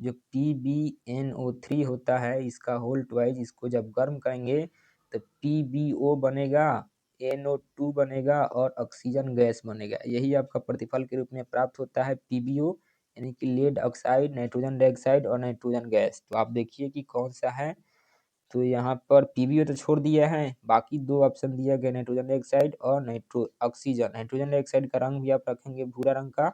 जो PbNO3 होता है इसका होल ट्वाइज इसको जब गर्म करेंगे तो PbO बनेगा, NO2 बनेगा और ऑक्सीजन गैस बनेगा। यही आपका प्रतिफल के रूप में प्राप्त होता है PbO, यानी कि लेड ऑक्साइड, नाइट्रोजन डाइऑक्साइड और नाइट्रोजन गैस। तो आप देखिए कि कौन सा है। तो यहाँ पर PbO तो छोड़ दिया है, बाकी दो ऑप्शन दिया गया नाइट्रोजन डाइऑक्साइड और नाइट्रो ऑक्सीजन। नाइट्रोजन डाइऑक्साइड का रंग भी आप रखेंगे भूरा रंग का,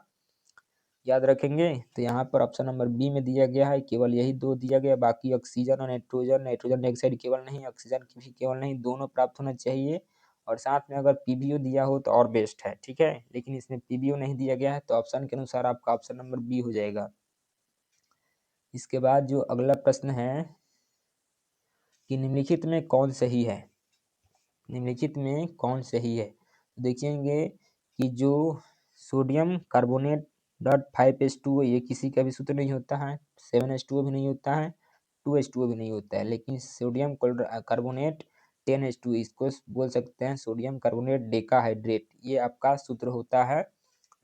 याद रखेंगे। तो यहाँ पर ऑप्शन नंबर बी में दिया गया है, केवल यही दो दिया गया, बाकी ऑक्सीजन और नाइट्रोजन, नाइट्रोजन डाइऑक्साइड केवल नहीं, ऑक्सीजन की भी केवल नहीं, दोनों प्राप्त होना चाहिए। और साथ में अगर PbO दिया हो तो और बेस्ट है, ठीक है। लेकिन इसमें PbO नहीं दिया गया है तो ऑप्शन के अनुसार आपका ऑप्शन नंबर बी हो जाएगा। इसके बाद जो अगला प्रश्न है कि निम्नलिखित में कौन सही है? निम्नलिखित में कौन सही है? देखेंगे कि जो सोडियम कार्बोनेट डॉट 5H2O ये किसी का भी सूत्र नहीं होता है, 7H2O भी नहीं होता है, 2H2O भी नहीं होता है, लेकिन सोडियम कार्बोनेट 10H2 इसको बोल सकते हैं सोडियम कार्बोनेट डेकाहाइड्रेट। ये आपका सूत्र होता है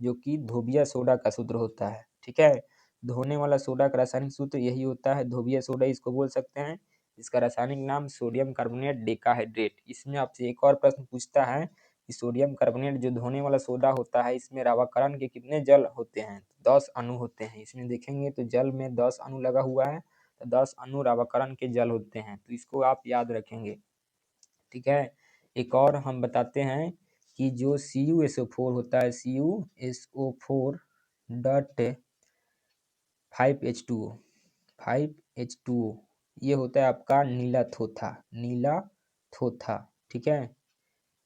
जो कि धोबिया सोडा का सूत्र होता है, ठीक है। धोने वाला सोडा का रासायनिक सूत्र यही होता है, धोबिया सोडा इसको बोल सकते हैं। इसका रासायनिक नाम सोडियम कार्बोनेट डेकाहाइड्रेट। इसमें आपसे एक और प्रश्न पूछता है कि सोडियम कार्बोनेट जो धोने वाला सोडा होता है इसमें रावाकरण के कितने जल होते हैं? 10 अणु होते हैं। इसमें देखेंगे तो जल में 10 अणु लगा हुआ है, तो 10 अणु रावाकरण के जल होते हैं, तो इसको आप याद रखेंगे, ठीक है। एक और हम बताते हैं कि जो CuSO4 होता है, CuSO4 डॉट 5H2O 5H2O ये होता है आपका नीला थोथा, नीला थोथा, ठीक है।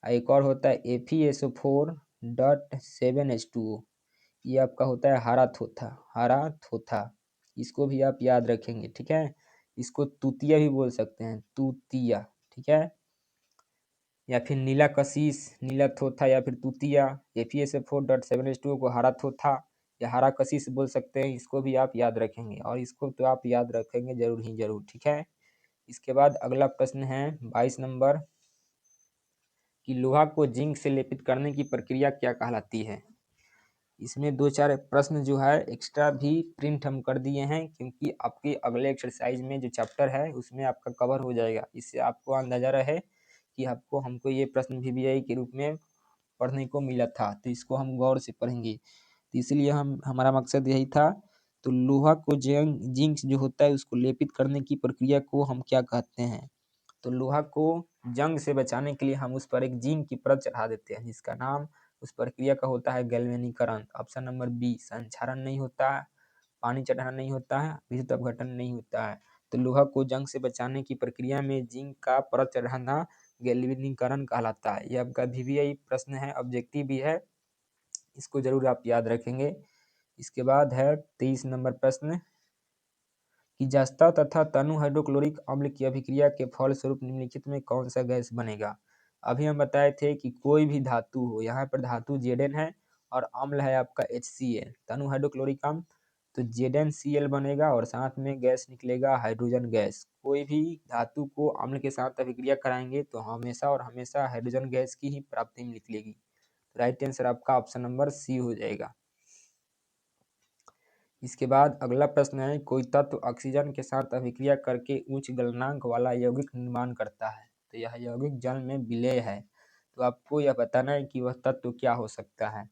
एक और होता है FeSO4 डॉट 7H2O ये आपका होता है हरा थोथा, हरा थोथा। इसको भी आप याद रखेंगे, ठीक है। इसको तूतिया भी बोल सकते हैं, तूतिया, ठीक है। या फिर नीला कशिश, नीला थोथा या फिर तूतिया। FeSO4.7H2O को हरा थोथा या हरा कशिश बोल सकते हैं, इसको भी आप याद रखेंगे और इसको तो आप याद रखेंगे जरूर ही जरूर, ठीक है। इसके बाद अगला प्रश्न है 22 नंबर कि लोहा को जिंक से लेपित करने की प्रक्रिया क्या कहलाती है? इसमें दो चार प्रश्न जो है एक्स्ट्रा भी प्रिंट हम कर दिए हैं क्योंकि आपके अगले एक्सरसाइज में जो चैप्टर है उसमें आपका कवर हो जाएगा। इससे आपको अंदाजा रहे कि हमको ये प्रश्न VBI के रूप में पढ़ने को मिला था, तो इसको हम गौर से पढ़ेंगे। तो इसलिए हमारा मकसद यही था। तो लोहा को जिंक जो होता है उसको लेपित करने की प्रक्रिया को हम क्या कहते हैं? तो लोहा को जंग से बचाने के लिए हम उस पर एक जिंक की परत चढ़ा देते हैं, जिसका नाम उस प्रक्रिया का होता है गैल्वेनीकरण। ऑप्शन नंबर बी, संक्षारण नहीं होता है, पानी चढ़ाना नहीं होता है, विद्युत अपघटन नहीं होता है। तो लोहा को जंग से बचाने की प्रक्रिया में जिंक का परत चढ़ाना गैल्वेनीकरण कहलाता है। यह आपका VBI प्रश्न है, ऑब्जेक्टिव भी है, इसको जरूर आप याद रखेंगे। इसके बाद है 23 नंबर प्रश्न कि जस्ता तथा तनु हाइड्रोक्लोरिक अम्ल की अभिक्रिया के फलस्वरूप निम्नलिखित में कौन सा गैस बनेगा? अभी हम बताए थे कि कोई भी धातु हो, यहाँ पर धातु Zn है और अम्ल है आपका HCl, तनु हाइड्रोक्लोरिक अम्ल, तो ZnCl बनेगा और साथ में गैस निकलेगा हाइड्रोजन गैस। कोई भी धातु को अम्ल के साथ अभिक्रिया कराएंगे तो हमेशा और हमेशा हाइड्रोजन गैस की ही प्राप्ति निकलेगी। राइट आंसर आपका ऑप्शन नंबर सी हो जाएगा। इसके बाद अगला प्रश्न है कोई तत्व ऑक्सीजन के साथ अभिक्रिया करके उच्च गलनांक वाला यौगिक निर्माण करता है, तो यह यौगिक जल में विलेय है। तो आपको यह बताना है कि वह तत्व क्या हो सकता है।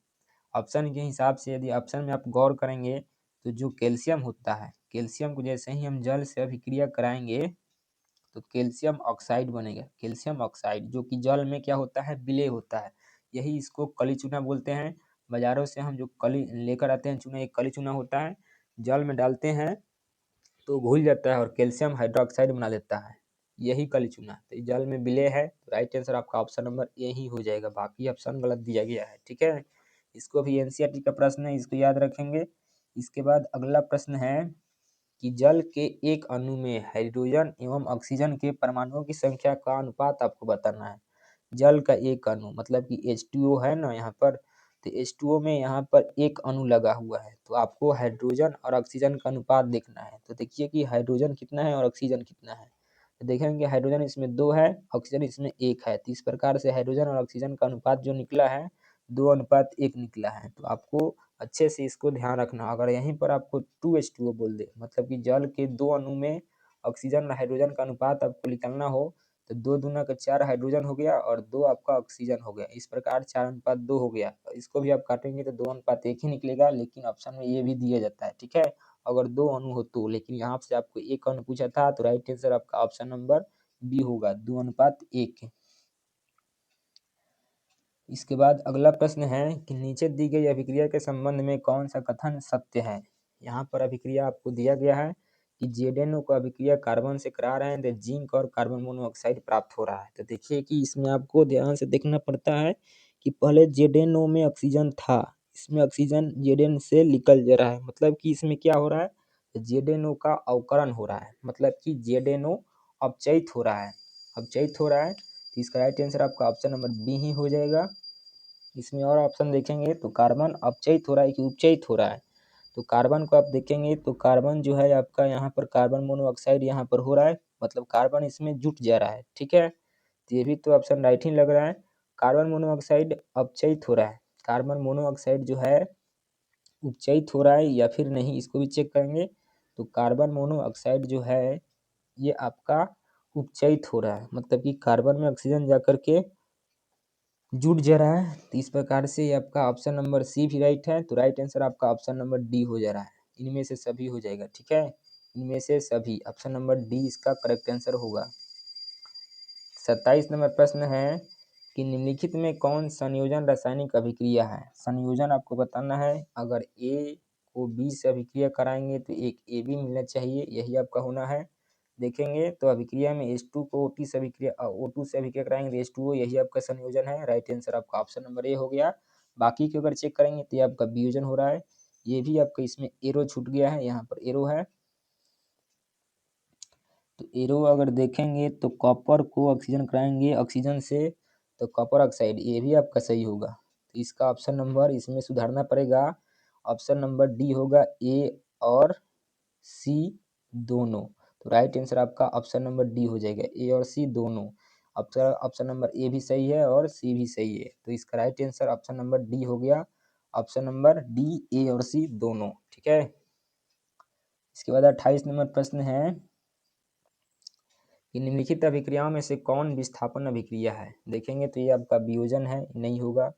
ऑप्शन के हिसाब से यदि ऑप्शन में आप गौर करेंगे तो जो कैल्शियम होता है, कैल्शियम को जैसे ही हम जल से अभिक्रिया कराएंगे तो कैल्शियम ऑक्साइड बनेगा, कैल्शियम ऑक्साइड, जो कि जल में क्या होता है, विलय होता है। यही इसको कली चूना बोलते हैं। बाजारों से हम जो कली लेकर आते हैं चूना, एक कली चूना होता है, जल में डालते हैं तो घुल जाता है और कैल्शियम हाइड्रोक्साइड बना देता है, यही कली चूना। तो जल में विलय है, तो राइट आंसर आपका ऑप्शन नंबर ए ही हो जाएगा, बाकी ऑप्शन गलत दिया गया है। ठीक है, इसको भी एनसीईआरटी का प्रश्न है, इसको याद रखेंगे। इसके बाद अगला प्रश्न है कि जल के एक अणु में हाइड्रोजन एवं ऑक्सीजन के परमाणुओं की संख्या का अनुपात आपको बताना है। जल का एक अणु मतलब कि H2O है ना यहाँ पर, तो H2O में यहाँ पर एक अणु लगा हुआ है, तो आपको हाइड्रोजन और ऑक्सीजन का अनुपात देखना है। तो देखिए कि हाइड्रोजन कितना है और ऑक्सीजन कितना है, तो देखेंगे हाइड्रोजन इसमें 2 है, ऑक्सीजन इसमें 1 है। तो इस प्रकार से हाइड्रोजन और ऑक्सीजन का अनुपात जो निकला है 2:1 निकला है। तो आपको अच्छे से इसको ध्यान रखना। अगर यहीं पर आपको 2H2O बोल दे, मतलब कि जल के 2 अणु में ऑक्सीजन और हाइड्रोजन का अनुपात आपको निकालना हो, तो 2 दूना का 4 हाइड्रोजन हो गया और 2 आपका ऑक्सीजन हो गया। इस प्रकार 4:2 हो गया। इसको भी आप काटेंगे तो 2:1 ही निकलेगा, लेकिन ऑप्शन में ये भी दिया जाता है। ठीक है, अगर 2 अणु हो तो, लेकिन यहाँ से आपको 1 अणु पूछा था, तो राइट आंसर आपका ऑप्शन नंबर बी होगा, 2:1। इसके बाद अगला प्रश्न है कि नीचे दी गई अभिक्रिया के संबंध में कौन सा कथन सत्य है। यहाँ पर अभिक्रिया आपको दिया गया है कि ZnO को अभिक्रिया कार्बन से करा रहे हैं तो जिंक और कार्बन मोनोऑक्साइड प्राप्त हो रहा है। तो देखिए कि इसमें आपको ध्यान से देखना पड़ता है कि पहले ZnO में ऑक्सीजन था, इसमें ऑक्सीजन Zn से निकल जा रहा है, मतलब कि इसमें क्या हो रहा है, ZnO का अवकरण हो रहा है, मतलब कि ZnO अपचयित हो रहा है, अपचयित हो रहा है। तो इसका राइट आंसर आपका ऑप्शन नंबर बी ही हो जाएगा। इसमें और ऑप्शन देखेंगे तो कार्बन अपचयित हो रहा है कि उपचयित हो रहा है, तो कार्बन को आप देखेंगे तो कार्बन जो है आपका यहाँ पर कार्बन मोनोऑक्साइड यहाँ पर हो रहा है, मतलब कार्बन इसमें जुट जा रहा है। ठीक है, तो ये भी तो ऑप्शन राइट ही लग रहा है, कार्बन मोनोऑक्साइड अपचयित हो रहा है, कार्बन मोनोऑक्साइड जो है उपचयित हो रहा है या फिर नहीं, इसको भी चेक करेंगे। तो कार्बन मोनोऑक्साइड जो है ये आपका उपचयित हो रहा है, मतलब कि कार्बन में ऑक्सीजन जाकर के जुट जा रहा है। तो इस प्रकार से ये आपका ऑप्शन नंबर सी भी राइट है, तो राइट आंसर आपका ऑप्शन नंबर डी हो जा रहा है, इनमें से सभी हो जाएगा। ठीक है, इनमें से सभी, ऑप्शन नंबर डी इसका करेक्ट आंसर होगा। 27 नंबर प्रश्न है कि निम्नलिखित में कौन संयोजन रासायनिक अभिक्रिया है। संयोजन आपको बताना है, अगर ए को बी से अभिक्रिया कराएंगे तो एक ए बी मिलना चाहिए, यही आपका होना है। देखेंगे तो अभिक्रिया में H2 को O2 से अभिक्रिया कराएंगे तो H2O, यही आपका संयोजन है। राइट आंसर आपका ऑप्शन नंबर ए हो गया। बाकी के अगर चेक करेंगे तो ये आपका वियोजन हो रहा है, ये भी आपका इसमें एरो छूट गया है, यहाँ पर एरो है। तो एरो अगर देखेंगे तो कॉपर को ऑक्सीजन कराएंगे ऑक्सीजन से, तो कॉपर ऑक्साइड, ये भी आपका सही होगा। तो इसका ऑप्शन नंबर इसमें सुधारना पड़ेगा, ऑप्शन नंबर डी होगा, ए और सी दोनों। तो राइट आंसर आपका ऑप्शन नंबर डी हो जाएगा, ए और सी दोनों। ऑप्शन नंबर ए भी सही है और सी भी सही है, तो इसका right answer option number D हो गया, ऑप्शन नंबर डी, ए और सी दोनों। ठीक है, इसके बाद 28 नंबर प्रश्न है कि निम्नलिखित अभिक्रियाओं में से कौन विस्थापन अभिक्रिया है। देखेंगे तो ये आपका वियोजन है, नहीं होगा।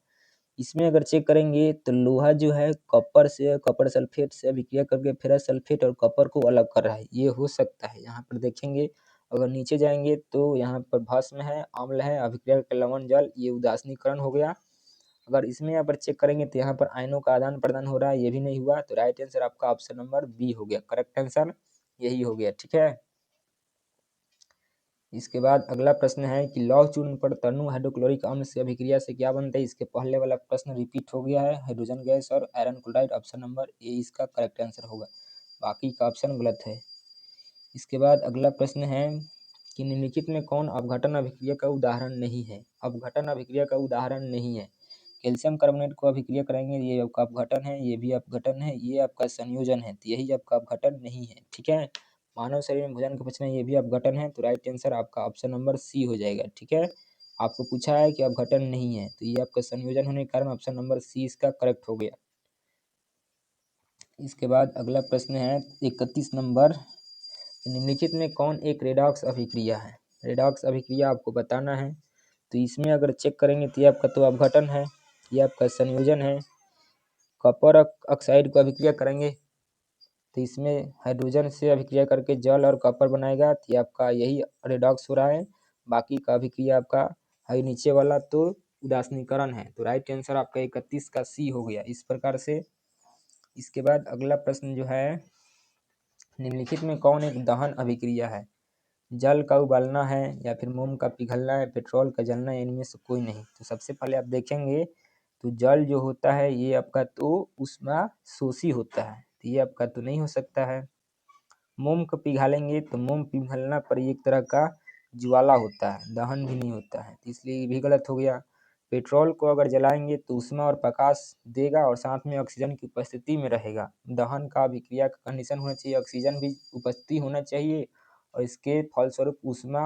इसमें अगर चेक करेंगे तो लोहा जो है कॉपर सल्फेट से अभिक्रिया करके फेरस सल्फेट और कॉपर को अलग कर रहा है, ये हो सकता है। यहाँ पर देखेंगे, अगर नीचे जाएंगे तो यहाँ पर भस्म है, अम्ल है, अभिक्रिया के लवण जल, ये उदासीनीकरण हो गया। अगर इसमें यहाँ पर चेक करेंगे तो यहाँ पर आयनों का आदान प्रदान हो रहा है, ये भी नहीं हुआ। तो राइट आंसर आपका ऑप्शन नंबर बी हो गया, करेक्ट आंसर यही हो गया। ठीक है, इसके बाद अगला प्रश्न है कि लौह चूर्ण पर तनु हाइड्रोक्लोरिक अम्ल से अभिक्रिया से क्या बनता है। इसके पहले वाला प्रश्न रिपीट हो गया है, हाइड्रोजन गैस और iron chloride, option number A इसका करेक्ट आंसर होगा, बाकी का ऑप्शन गलत है। इसके बाद अगला प्रश्न है कि निम्नलिखित में कौन अपघटन अभिक्रिया का उदाहरण नहीं है। अपघटन अभिक्रिया का उदाहरण नहीं है, कैल्शियम कार्बोनेट को अभिक्रिया कराएंगे, ये आपका अपघटन है, ये भी अपघटन है, ये आपका संयोजन है, तो यही आपका अपघटन नहीं है। ठीक है, मानव शरीर में भोजन का पचना, ये भी अपघटन है, तो राइट आंसर आपका ऑप्शन नंबर सी हो जाएगा। ठीक है, आपको पूछा है कि अपघटन नहीं है, तो ये आपका संयोजन होने के कारण ऑप्शन नंबर सी इसका करेक्ट हो गया। इसके बाद अगला प्रश्न है 31 नंबर, निम्नलिखित में कौन एक रेडॉक्स अभिक्रिया है। रेडॉक्स अभिक्रिया आपको बताना है, तो इसमें अगर चेक करेंगे तो ये आपका तो अपघटन है, ये आपका संयोजन है। कॉपर ऑक्साइड को अभिक्रिया करेंगे तो इसमें हाइड्रोजन से अभिक्रिया करके जल और कॉपर बनाएगा, तो ये आपका यही रेडॉक्स हो रहा है। बाकी का अभिक्रिया आपका है नीचे वाला तो उदासीनीकरण है। तो राइट आंसर आपका 31 का सी हो गया इस प्रकार से। इसके बाद अगला प्रश्न जो है, निम्नलिखित में कौन एक दहन अभिक्रिया है? जल का उबालना है या फिर मोम का पिघलना है, पेट्रोल का जलना है, इनमें से कोई नहीं। तो सबसे पहले आप देखेंगे तो जल जो होता है ये आपका तो ऊष्मा शोषी होता है, तो ये आपका तो नहीं हो सकता है। मोम को पिघालेंगे तो मोम पिघलना पर एक तरह का ज्वाला होता है, दहन भी नहीं होता है, तो इसलिए ये भी गलत हो गया। पेट्रोल को अगर जलाएंगे तो ऊष्मा और प्रकाश देगा और साथ में ऑक्सीजन की उपस्थिति में रहेगा। दहन का अभिक्रिया का कंडीशन होना चाहिए, ऑक्सीजन भी उपस्थिति होना चाहिए और इसके फलस्वरूप ऊष्मा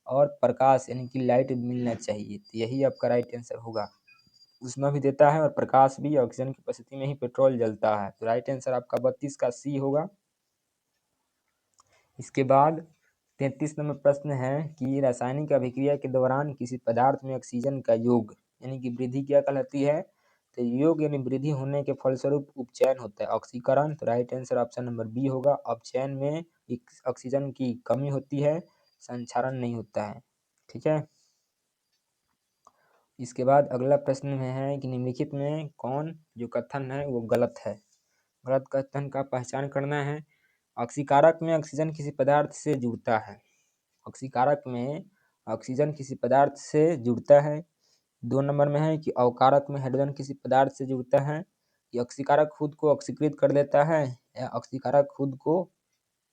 और प्रकाश यानी कि लाइट मिलना चाहिए। तो यही आपका राइट आंसर होगा। ऊष्मा भी देता है और प्रकाश भी, ऑक्सीजन की उपस्थिति में ही पेट्रोल जलता है। तो राइट आंसर आपका 32 का सी होगा। इसके बाद 33 नंबर प्रश्न है कि रासायनिक अभिक्रिया के दौरान किसी पदार्थ में ऑक्सीजन का योग यानी कि वृद्धि क्या कहलाती है? तो योग यानी वृद्धि होने के फलस्वरूप उपचयन होता है, ऑक्सीकरण। तो right answer option number B होगा। अपचयन में ऑक्सीजन की कमी होती है, संक्षारण नहीं होता है। ठीक है। इसके बाद अगला प्रश्न में है कि निम्नलिखित में कौन जो कथन है वो गलत है? गलत कथन का पहचान करना है। ऑक्सीकारक में ऑक्सीजन किसी पदार्थ से जुड़ता है। ऑक्सीकारक में ऑक्सीजन किसी पदार्थ से जुड़ता है। 2 नंबर में है कि अवकारक में हाइड्रोजन किसी पदार्थ से जुड़ता है। ये ऑक्सीकारक खुद को ऑक्सीकृत कर लेता है या ऑक्सीकारक खुद को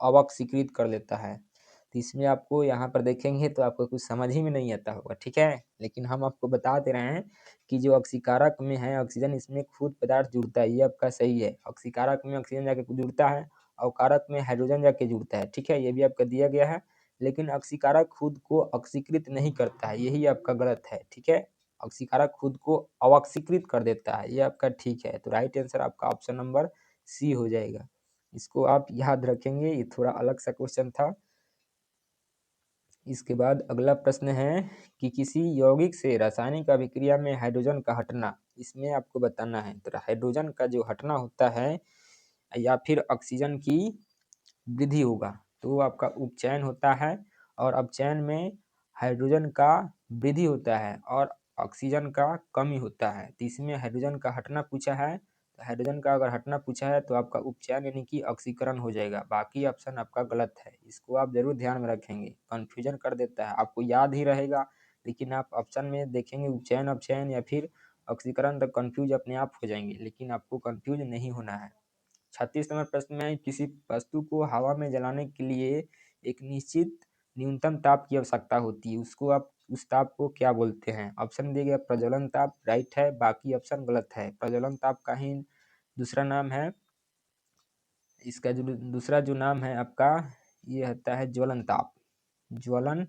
अवॉक्सीकृत कर लेता है। तो इसमें आपको यहाँ पर देखेंगे तो आपको कुछ समझ ही में नहीं आता होगा, ठीक है। लेकिन हम आपको बता दे रहे हैं कि जो ऑक्सीकारक में है ऑक्सीजन, इसमें खुद पदार्थ जुड़ता है, ये आपका सही है। ऑक्सीकारक में ऑक्सीजन जाके जुड़ता है, अवकारक में हाइड्रोजन जाके जुड़ता है, ठीक है, ये भी आपका दिया गया है। लेकिन ऑक्सीकारक खुद को ऑक्सीकृत नहीं करता है, यही आपका गलत है, ठीक है। ऑक्सीकारक खुद को अवॉक्सीकृत कर देता है, ये आपका ठीक है। तो राइट आंसर आपका ऑप्शन नंबर सी हो जाएगा। इसको आप याद रखेंगे, ये थोड़ा अलग सा क्वेश्चन था। इसके बाद अगला प्रश्न है कि किसी यौगिक से रासायनिक अभिक्रिया में हाइड्रोजन का हटना, इसमें आपको बताना है। तो हाइड्रोजन का जो हटना होता है या फिर ऑक्सीजन की वृद्धि होगा तो आपका उपचयन होता है, और अपचयन में हाइड्रोजन का वृद्धि होता है और ऑक्सीजन का कमी होता है। तो इसमें हाइड्रोजन का हटना पूछा है, तो हाइड्रोजन का अगर हटना पूछा है तो आपका उपचयन यानी कि ऑक्सीकरण हो जाएगा। बाकी ऑप्शन आपका गलत है, इसको आप जरूर ध्यान में रखेंगे, कन्फ्यूजन कर देता है। आपको याद ही रहेगा लेकिन आप ऑप्शन में देखेंगे उपचयन, अपचयन या फिर ऑक्सीकरण, तो कन्फ्यूज अपने आप हो जाएंगे, लेकिन आपको कन्फ्यूज नहीं होना है। 36 नंबर प्रश्न में किसी वस्तु को हवा में जलाने के लिए एक निश्चित न्यूनतम ताप की आवश्यकता होती है, उसको आप उस ताप को क्या बोलते हैं? ऑप्शन दिया गया प्रज्वलन ताप, राइट है। बाकी ऑप्शन गलत है। प्रज्वलन ताप का ही दूसरा नाम है, इसका जो दूसरा जो नाम है आपका ये होता है ज्वलन ताप, ज्वलन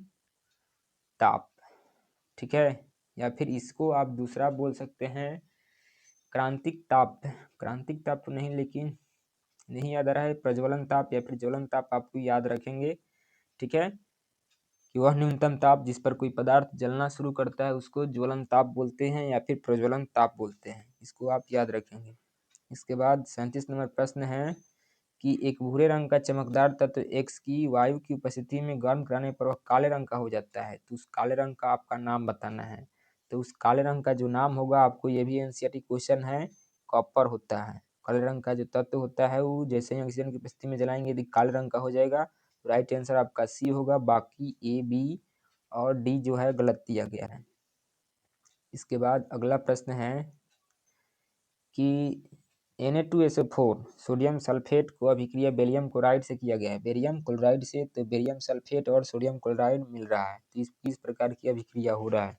ताप, ठीक है। या फिर इसको आप दूसरा बोल सकते हैं क्रांतिक ताप। क्रांतिक ताप तो नहीं, लेकिन नहीं याद आ रहा है, प्रज्वलन ताप या फिर ज्वलन ताप आपको याद रखेंगे, ठीक है। कि वह न्यूनतम ताप जिस पर कोई पदार्थ जलना शुरू करता है उसको ज्वलन ताप बोलते हैं या फिर प्रज्वलन ताप बोलते हैं, इसको आप याद रखेंगे। इसके बाद 37 नंबर प्रश्न है कि एक भूरे रंग का चमकदार तत्व एक्स की वायु की उपस्थिति में गर्म कराने पर वह काले रंग का हो जाता है, तो उस काले रंग का आपका नाम बताना है। तो उस काले रंग का जो नाम होगा आपको, ये भी एनसीईआरटी क्वेश्चन है, कॉपर होता है। काले रंग का जो तत्व होता है वो जैसे ही ऑक्सीजन की उपस्थिति में जलाएंगे यदि काले रंग का हो जाएगा। तो राइट आंसर आपका सी होगा। बाकी ए, बी और डी जो है गलत दिया गया है। इसके बाद अगला प्रश्न है कि Na2SO4 सोडियम सल्फेट को अभिक्रिया बेरियम क्लोराइड से किया गया है, बेरियम क्लोराइड से। तो बेरियम सल्फेट और सोडियम क्लोराइड मिल रहा है, तो किस प्रकार की अभिक्रिया हो रहा है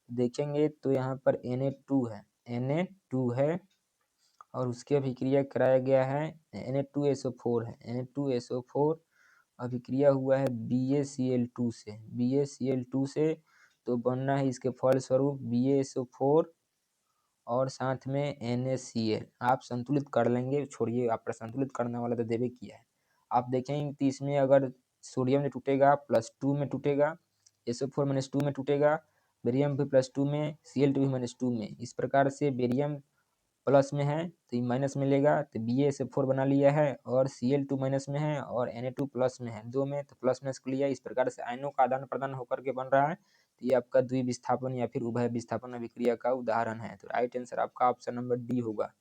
देखेंगे तो यहाँ पर Na2 है, Na2 है और उसकी अभिक्रिया कराया गया है Na2SO4 है। Na2SO4 अभिक्रिया हुआ है BaCl2 से, BaCl2 से, तो बनना है इसके फलस्वरूप BaSO4 और साथ में NaCl। आप संतुलित कर लेंगे, छोड़िए, आप संतुलित करने वाला तो देवे किया है। आप देखेंगे तो इसमें अगर सोडियम में टूटेगा +2 में टूटेगा, SO4 -2 में टूटेगा, बेरियम भी +2 में, Cl2 भी -2 में। इस प्रकार से बेरियम प्लस में है तो ये माइनस में लेगा, तो BaSO4 बना लिया है, और Cl2 माइनस में है और Na2 प्लस में है, दो में तो प्लस माइनस को लिया। इस प्रकार से आयनों का आदान प्रदान होकर के बन रहा है। तो ये आपका द्विविस्थापन या फिर उभय विस्थापन अभिक्रिया का उदाहरण है। तो राइट आंसर आपका ऑप्शन नंबर डी होगा।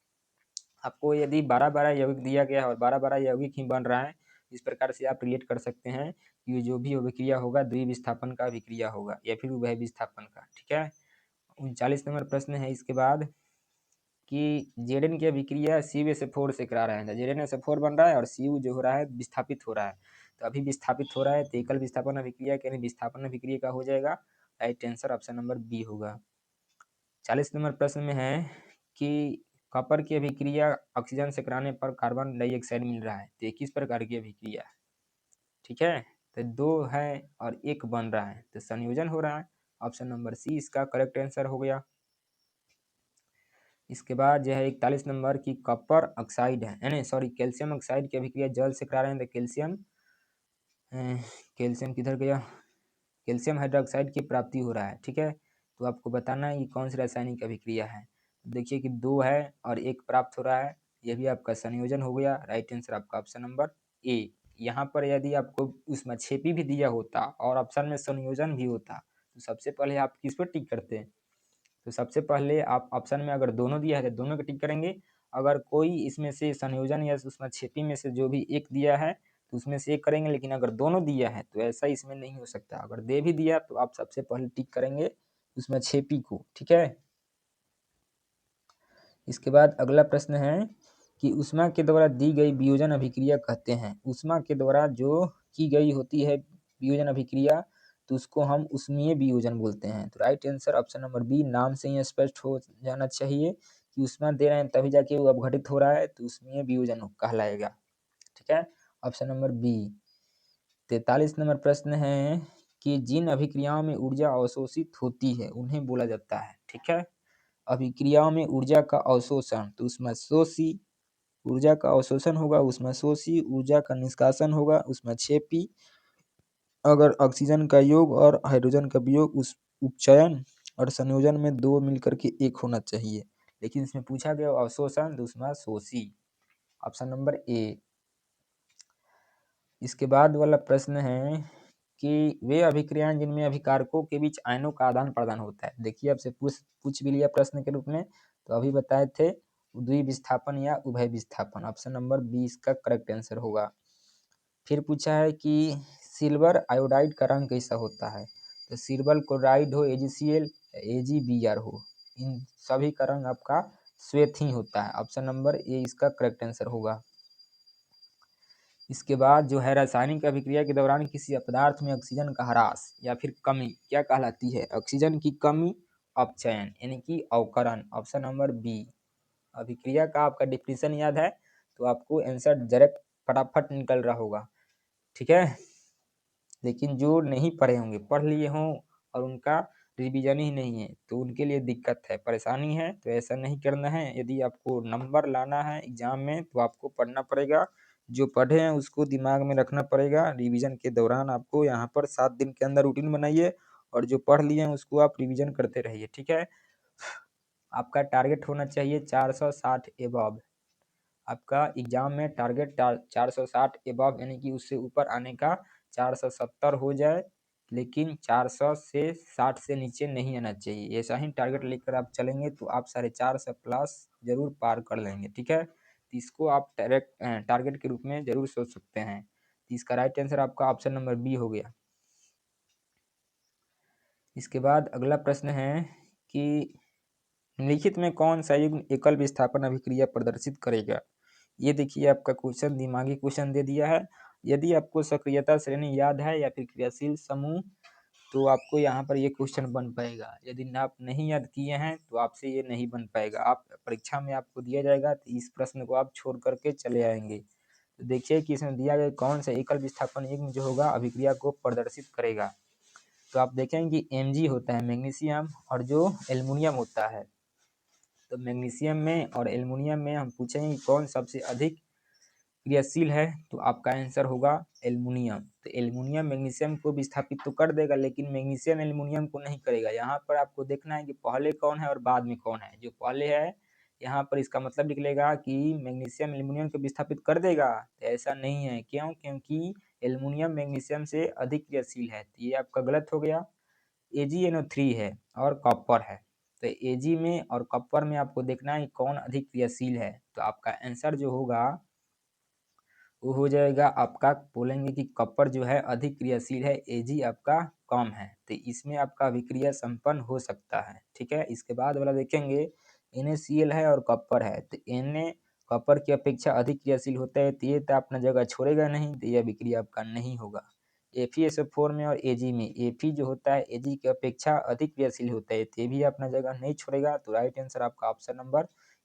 आपको यदि 12-12 यौगिक दिया गया है और 12-12 यौगिक ही बन रहा है, इस प्रकार से आप रिलेट कर सकते हैं कि ये जो भी अभिक्रिया होगा द्विविस्थापन का अभिक्रिया होगा या फिर उभय विस्थापन का। ठीक है, 39 नंबर प्रश्न है इसके बाद कि Zn की अभिक्रिया CuSO4 से करा रहे हैं। ZnSO4 बन रहा है और Cu जो हो रहा है विस्थापित हो रहा है, तो अभी विस्थापित हो रहा है, तो एकल विस्थापन अभिक्रिया यानी विस्थापन अभिक्रिया का हो जाएगा। Right answer option number B होगा। 40 नंबर प्रश्न में है कि कॉपर की अभिक्रिया ऑक्सीजन से कराने पर कार्बन डाइऑक्साइड मिल रहा है, तो ये किस प्रकार की अभिक्रिया है। ठीक है, तो दो है और एक बन रहा है, तो संयोजन हो रहा है। ऑप्शन नंबर सी इसका करेक्ट आंसर हो गया। इसके बाद जो है 41 नंबर की कॉपर ऑक्साइड है नहीं सॉरी कैल्शियम ऑक्साइड की अभिक्रिया जल से करा रहे हैं, तो कैल्शियम किधर गया, कैल्शियम हाइड्रोक्साइड की प्राप्ति हो रहा है। ठीक है, तो आपको बताना है कि कौन सी रासायनिक अभिक्रिया है। देखिए कि दो है और एक प्राप्त हो रहा है, यह भी आपका संयोजन हो गया। राइट आंसर आपका ऑप्शन नंबर ए। यहाँ पर यदि आपको उसमें छेपी भी दिया होता और ऑप्शन में संयोजन भी होता, तो सबसे पहले आप किस पर टिक करते हैं। तो सबसे पहले आप ऑप्शन में अगर दोनों दिया है तो दोनों को टिक करेंगे। अगर कोई इसमें से संयोजन या उसमें छेपी में से जो भी एक दिया है तो उसमें से एक करेंगे, लेकिन अगर दोनों दिया है तो ऐसा इसमें नहीं हो सकता। अगर दे भी दिया तो आप सबसे पहले टिक करेंगे उसमें छेपी को। ठीक है, इसके बाद अगला प्रश्न है कि ऊष्मा के द्वारा दी गई वियोजन अभिक्रिया कहते हैं। ऊष्मा के द्वारा जो की गई होती है वियोजन अभिक्रिया, तो उसको हम ऊष्मीय वियोजन बोलते हैं। तो right answer option number B, नाम से ही स्पष्ट हो जाना चाहिए कि ऊष्मा दे रहे हैं तभी जाके वो अपघटित हो रहा है, तो ऊष्मीय वियोजन कहलाएगा। ठीक है, ऑप्शन नंबर बी। 43 नंबर प्रश्न है कि जिन अभिक्रियाओं में ऊर्जा अवशोषित होती है उन्हें बोला जाता है। ठीक है, अभिक्रियाओं में ऊर्जा का अवशोषण, तो उसमें शोषी, ऊर्जा का अवशोषण होगा उसमें शोषी, ऊर्जा का निष्कासन होगा उसमें क्षेपी। अगर ऑक्सीजन का योग और हाइड्रोजन का वियोग उस उपचयन और संयोजन में दो मिलकर के एक होना चाहिए, लेकिन इसमें पूछा गया अवशोषण, तो उसमें शोषी। Option number A. इसके बाद वाला प्रश्न है कि वे अभिक्रियाएं जिनमें अभिकारकों के बीच आयनों का आदान प्रदान होता है। देखिए आपसे पूछ भी लिया प्रश्न के रूप में, तो अभी बताए थे द्विविस्थापन या उभय विस्थापन। ऑप्शन नंबर बी इसका करेक्ट आंसर होगा। फिर पूछा है कि सिल्वर आयोडाइड का रंग कैसा होता है, तो सिल्वर क्लोराइड हो AgCl, AgBr हो, इन सभी का रंग आपका श्वेत ही होता है। ऑप्शन नंबर ए इसका करेक्ट आंसर होगा। इसके बाद जो है रासायनिक अभिक्रिया के दौरान किसी पदार्थ में ऑक्सीजन का ह्रास या फिर कमी क्या कहलाती है। ऑक्सीजन की कमी, अपचयन यानी कि अवकरण। Option number B. अभिक्रिया का आपका डिफिनीशन याद है तो आपको आंसर डायरेक्ट फटाफट निकल रहा होगा। ठीक है, लेकिन जो नहीं पढ़े होंगे, पढ़ लिए हों और उनका रिवीजन ही नहीं है, तो उनके लिए दिक्कत है, परेशानी है। तो ऐसा नहीं करना है। यदि आपको नंबर लाना है एग्जाम में तो आपको पढ़ना पड़ेगा। जो पढ़े हैं उसको दिमाग में रखना पड़ेगा। रिवीजन के दौरान आपको यहाँ पर 7 दिन के अंदर रूटीन बनाइए और जो पढ़ लिए हैं उसको आप रिवीजन करते रहिए। ठीक है, आपका टारगेट होना चाहिए 460 एबव। आपका एग्जाम में टारगेट 460 एबव यानी कि उससे ऊपर आने का, 470 हो जाए लेकिन 400 से 60 से नीचे नहीं आना चाहिए। ऐसा ही टारगेट लेकर आप चलेंगे तो आप 450 प्लस जरूर पार कर लेंगे। ठीक है, तो इसको आप डायरेक्ट टारगेट के रूप में जरूर सोच सकते हैं। तो इसका राइट आंसर आपका ऑप्शन नंबर बी हो गया। इसके बाद अगला प्रश्न है कि निम्नलिखित में कौन सा युग्म एकल विस्थापन अभिक्रिया प्रदर्शित करेगा। ये देखिए आपका क्वेश्चन दिमागी क्वेश्चन दे दिया है। यदि आपको सक्रियता श्रेणी याद है या फिर क्रियाशील समूह, तो आपको यहाँ पर ये क्वेश्चन बन पाएगा। यदि आप नहीं याद किए हैं तो आपसे ये नहीं बन पाएगा। आप परीक्षा में आपको दिया जाएगा तो इस प्रश्न को आप छोड़ करके चले आएंगे। तो देखिए कि इसमें दिया गया कौन सा एकल विस्थापन युग्म जो होगा अभिक्रिया को प्रदर्शित करेगा। तो आप देखेंगे कि Mg होता है मैग्नीशियम और जो एल्युमिनियम होता है। तो मैग्नीशियम में और एल्युमिनियम में हम पूछेंगे कि कौन सबसे अधिक क्रियाशील है, तो आपका आंसर होगा एल्युमिनियम। तो एल्युमिनियम मैग्नीशियम को विस्थापित तो कर देगा लेकिन मैग्नीशियम एल्युमिनियम को नहीं करेगा। यहाँ पर आपको देखना है कि पहले कौन है और बाद में कौन है। जो पहले है यहाँ पर इसका मतलब निकलेगा कि मैग्नीशियम एल्युमिनियम को विस्थापित कर देगा, तो ऐसा नहीं है। क्यों? क्योंकि एल्युमिनियम मैग्नीशियम से अधिक क्रियाशील है, तो ये आपका गलत हो गया। AgNO3 है और कॉपर है, तो Ag में और कॉपर में आपको देखना है कौन अधिक क्रियाशील है, तो आपका आंसर जो होगा वो हो जाएगा आपका, बोलेंगे कि कॉपर जो है अधिक क्रियाशील है, Ag आपका कम है, तो इसमें आपका अभिक्रिया संपन्न हो सकता है। ठीक है, इसके बाद वाला देखेंगे NaCl है और कॉपर है, तो Na कॉपर की अपेक्षा अधिक क्रियाशील होता है, तो ये तो अपना जगह छोड़ेगा नहीं, तो ये अभिक्रिया आपका नहीं होगा। FeSO4 में और Ag में Fe जो होता है Ag की अपेक्षा अधिक क्रियाशील होता है, तो ये भी अपना जगह नहीं छोड़ेगा, तो राइट आंसर आपका ऑप्शन नंबर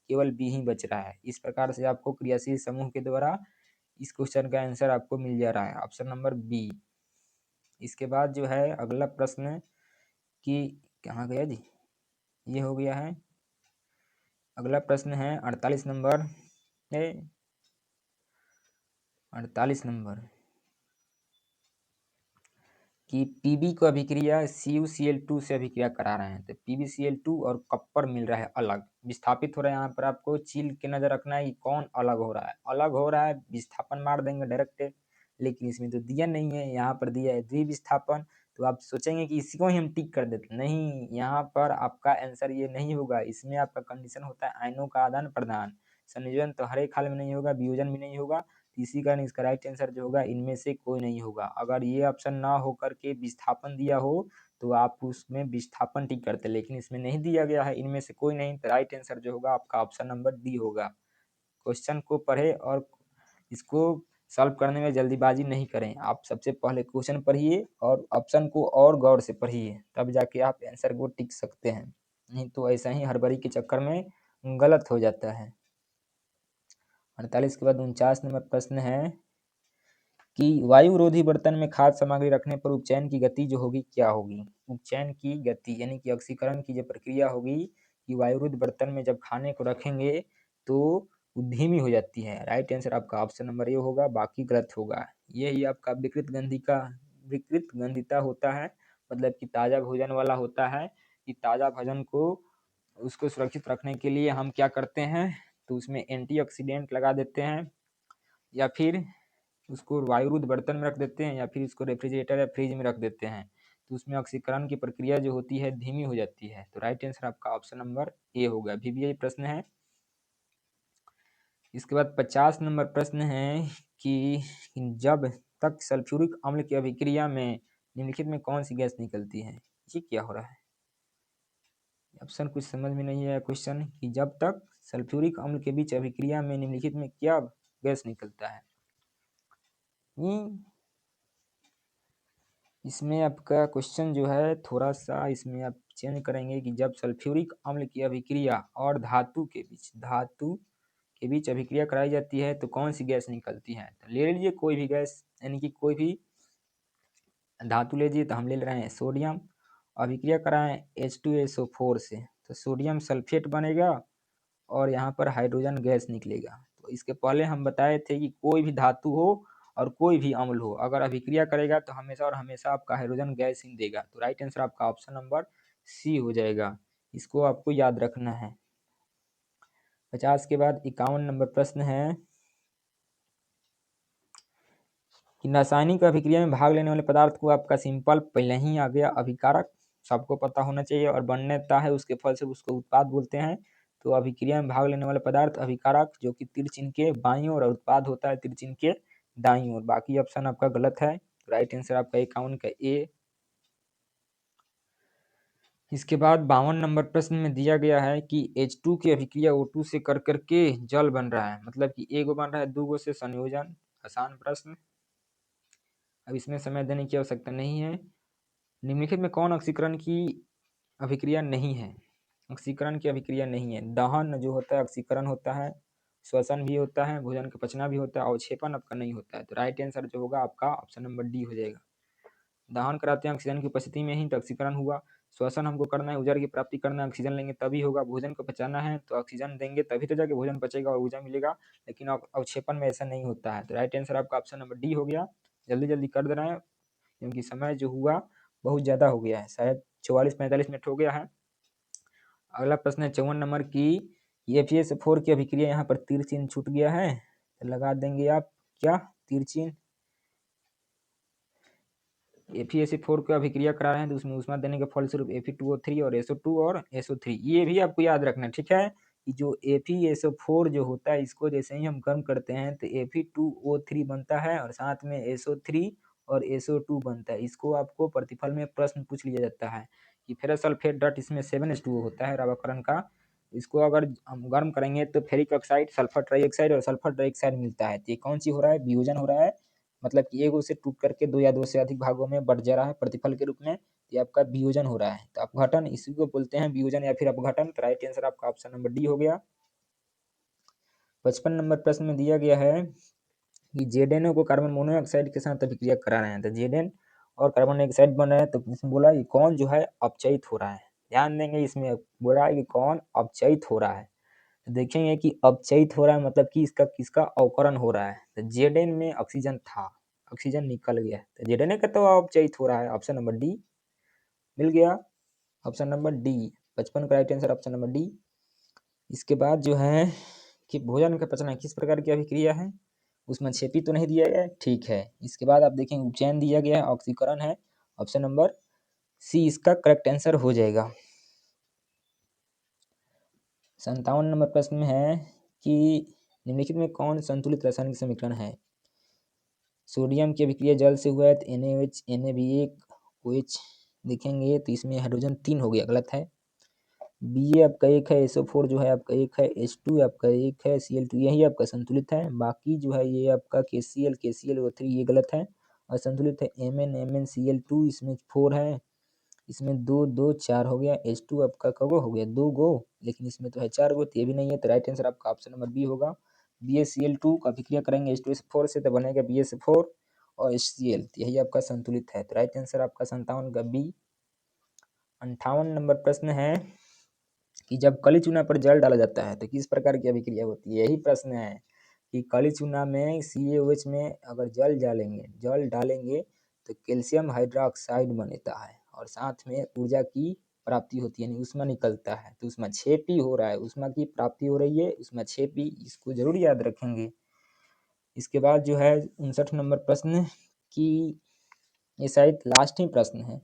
केवल बी ही बच रहा है। इस प्रकार से आपको क्रियाशील समूह के द्वारा इस क्वेश्चन का आंसर आपको मिल जा रहा है, ऑप्शन नंबर बी। इसके बाद जो है अगला प्रश्न कि कहाँ गया जी, ये हो गया है। अगला प्रश्न है 48 नंबर, 48 नंबर कि Pb को अभिक्रिया CuCl2 से अभिक्रिया करा रहे हैं, तो PbCl2 और कॉपर मिल रहा है अलग, विस्थापित हो रहा है। यहाँ पर आपको चील के नजर रखना है कि कौन अलग हो रहा है। अलग हो रहा है, विस्थापन मार देंगे डायरेक्ट, लेकिन इसमें तो दिया नहीं है, यहाँ पर दिया है द्विविस्थापन, तो आप सोचेंगे कि इसी को ही हम टिक कर देते, नहीं, यहाँ पर आपका आंसर ये नहीं होगा। इसमें आपका कंडीशन होता है आयनों का आदान प्रदान, संयोजन तो हर एक हाल में नहीं होगा, वियोजन भी नहीं होगा, इसी कारण इसका राइट आंसर जो होगा इनमें से कोई नहीं होगा। अगर ये ऑप्शन ना होकर के विस्थापन दिया हो तो आप उसमें विस्थापन टिक करते, लेकिन इसमें नहीं दिया गया है, इनमें से कोई नहीं, तो राइट आंसर जो होगा आपका ऑप्शन नंबर डी होगा। क्वेश्चन को पढ़े और इसको सॉल्व करने में जल्दीबाजी नहीं करें, आप सबसे पहले क्वेश्चन पढ़िए और ऑप्शन को और गौर से पढ़िए, तब जाके आप आंसर को टिक सकते हैं, नहीं तो ऐसा ही हड़बड़ी के चक्कर में गलत हो जाता है। 48 के बाद 49 नंबर प्रश्न है कि वायुरोधी बर्तन में खाद्य सामग्री रखने पर उपचयन की गति जो होगी क्या होगी। उपचयन की गति यानी कि ऑक्सीकरण की जो प्रक्रिया होगी कि वायुरोधी बर्तन में जब खाने को रखेंगे तो धीमी हो जाती है। राइट आंसर आपका ऑप्शन नंबर ए होगा, बाकी गलत होगा। यही आपका विकृत गंधिता होता है, मतलब कि ताज़ा भोजन वाला होता है कि ताज़ा भोजन को उसको सुरक्षित रखने के लिए हम क्या करते हैं, तो उसमें एंटीऑक्सीडेंट लगा देते हैं, या फिर उसको वायुरुद्ध बर्तन में रख देते हैं, या फिर इसको रेफ्रिजरेटर या फ्रिज में रख देते हैं, तो उसमें ऑक्सीकरण की प्रक्रिया जो होती है धीमी हो जाती है। तो राइट आंसर आपका ऑप्शन नंबर ए होगा। अभी भी यही प्रश्न है। इसके बाद 50 नंबर प्रश्न है कि जब तक सल्फ्यूरिक अम्ल की अभिक्रिया में निम्नलिखित में कौन सी गैस निकलती है। ये क्या हो रहा है, ऑप्शन कुछ समझ में नहीं आया। क्वेश्चन कि जब तक सल्फ्यूरिक अम्ल के बीच अभिक्रिया में निम्नलिखित में क्या गैस निकलता है। इसमें आपका क्वेश्चन जो है थोड़ा सा इसमें आप चेंज करेंगे कि जब सल्फ्यूरिक अम्ल की अभिक्रिया और धातु के बीच अभिक्रिया कराई जाती है तो कौन सी गैस निकलती है। तो ले लीजिए कोई भी गैस, यानी कि कोई भी धातु लीजिए, तो हम ले रहे हैं सोडियम, अभिक्रिया कराएं H2SO4 से, तो सोडियम सल्फेट बनेगा और यहाँ पर हाइड्रोजन गैस निकलेगा। तो इसके पहले हम बताए थे कि कोई भी धातु हो और कोई भी अम्ल हो, अगर अभिक्रिया करेगा तो हमेशा और हमेशा आपका हाइड्रोजन गैस ही देगा। तो राइट आंसर आपका ऑप्शन नंबर सी हो जाएगा, इसको आपको याद रखना है। 50 के बाद 51 नंबर प्रश्न है कि रासायनिक अभिक्रिया में भाग लेने वाले पदार्थ को आपका सिंपल पहले ही आ गया अभिकारक, सबको पता होना चाहिए, और बनता है उसके फल से उसको उत्पाद बोलते हैं। तो अभिक्रिया में भाग लेने वाले पदार्थ अभिकारक, जो कि तीर चिन्ह के बाईं ओर, और उत्पाद होता है तीर चिन्ह के दाईं ओर। बाकी ऑप्शन आपका गलत है, राइट आंसर आपका 51 का ए। इसके बाद 52 नंबर प्रश्न में दिया गया है कि H2 की अभिक्रिया O2 से कर करके जल बन रहा है, मतलब कि एगो बन रहा है, दूगो से संयोजन। आसान प्रश्न, अब इसमें समय देने की आवश्यकता नहीं है। निम्नलिखित में कौन ऑक्सीकरण की अभिक्रिया नहीं है। ऑक्सीकरण की अभिक्रिया नहीं है। दहन जो होता है ऑक्सीकरण होता है, श्वसन भी होता है, भोजन का पचना भी होता है, अवक्षेपण आपका नहीं होता है। तो राइट आंसर जो होगा आपका ऑप्शन नंबर डी हो जाएगा। दहन कराते हैं ऑक्सीजन की उपस्थिति में ही, तो ऑक्सीकरण हुआ। श्वसन हमको करना है, ऊर्जा की प्राप्ति करना है, ऑक्सीजन लेंगे तभी होगा। भोजन को पचाना है तो ऑक्सीजन देंगे तभी तो जाके भोजन पचेगा और ऊर्जा मिलेगा, लेकिन अवक्षेपण में ऐसा नहीं होता है। तो राइट आंसर आपका ऑप्शन नंबर डी हो गया। जल्दी जल्दी कर दे रहे हैं क्योंकि समय जो हुआ बहुत ज़्यादा हो गया है, शायद 44-45 मिनट हो गया है। अगला प्रश्न है 54 नंबर की Fe4 की अभिक्रिया यहाँ पर तीर चिन्ह छूट गया है, तो लगा देंगे आप क्या, तीर चिन्ह। Fe4 की अभिक्रिया करा रहे हैं तो उसमें ऊष्मा देने के फलस्वरूप Fe2O3 और SO2 और SO3, ये भी आपको याद रखना है, ठीक है। कि जो FeSO4 जो होता है, इसको जैसे ही हम गर्म करते हैं तो Fe2O3 बनता है और साथ में SO3 और SO2 बनता है। इसको आपको प्रतिफल में प्रश्न पूछ लिया जाता है कि फेरस सल्फेट डट इसमें 7H2O होता है रावकरण का। इसको अगर हम गर्म करेंगे तो फेरिक ऑक्साइड, सल्फर ट्राइऑक्साइड और सल्फर डाइऑक्साइड मिलता है। तो ये कौन सी हो रहा है, वियोजन हो रहा है, मतलब कि एक से टूट करके दो या दो से अधिक भागों में बट जा रहा है प्रतिफल के रूप में, ये आपका वियोजन हो रहा है। तो अपघटन इसी को बोलते हैं, वियोजन या फिर अपघटन। तो राइट आंसर आपका ऑप्शन नंबर डी हो गया। 55 नंबर प्रश्न में दिया गया है कि जेडेनओ को कार्बन मोनोऑक्साइड के साथ अभिक्रिया करा रहे हैं, तो जेडेन और कार्बन डाइऑक्साइड बन रहे हैं, तो इसमें बोला कि कौन जो है अपचयित हो रहा है। ध्यान देंगे, इसमें बोला है कि कौन अपचयित हो रहा है। तो देखेंगे कि अपचयित हो रहा है मतलब कि इसका किसका अवकरण हो रहा है। तो जेडेन में ऑक्सीजन था, ऑक्सीजन निकल गया, तो जेडेन का तो अपचयित हो रहा है। ऑप्शन नंबर डी मिल गया, ऑप्शन नंबर डी। 55 का right answer option number D. इसके बाद जो है कि भोजन का पचना किस प्रकार की अभिक्रिया है, उसमें छेपी तो नहीं दिया गया है, ठीक है। इसके बाद आप देखेंगे उपचयन दिया गया है, ऑक्सीकरण है, ऑप्शन नंबर सी इसका करेक्ट आंसर हो जाएगा। 57 नंबर प्रश्न में है कि निम्नलिखित में कौन संतुलित रासायनिक समीकरण है। सोडियम की अभिक्रिया जल से हुआ है तो NaOH Na भी1OH देखेंगे तो इसमें हाइड्रोजन 3 हो गया, गलत है। Ba आपका 1 है, SO4 जो है आपका 1 है, H2 आपका 1 है, Cl2 यही आपका संतुलित है। बाकी जो है ये आपका KCl KClO3 ये गलत है। और संतुलित है MnMnCl2, इसमें 4 है, इसमें 2 2 4 हो गया। H2 आपका कगो हो गया, 2 गो, लेकिन इसमें तो है 4 गो, तो ये भी नहीं है। तो राइट आंसर आपका ऑप्शन नंबर बी होगा। BaCl2 का अभिक्रिया करेंगे H2SO4 से तो बनेगा BaSO4 और HCl, तो यही आपका संतुलित है। तो राइट आंसर आपका 57 का बी। 58 नंबर प्रश्न है कि जब कली चूना पर जल डाला जाता है तो किस प्रकार की अभिक्रिया होती है। यही प्रश्न है कि कली चूना में CaOH में अगर जल डालेंगे तो कैल्शियम हाइड्रोक्साइड बनता है और साथ में ऊर्जा की प्राप्ति होती है, यानी ऊष्मा निकलता है। तो उसमें 6P हो रहा है, ऊष्मा की प्राप्ति हो रही है, उसमें 6P, इसको जरूर याद रखेंगे। इसके बाद जो है 59 नंबर प्रश्न की, ये शायद लास्ट ही प्रश्न है,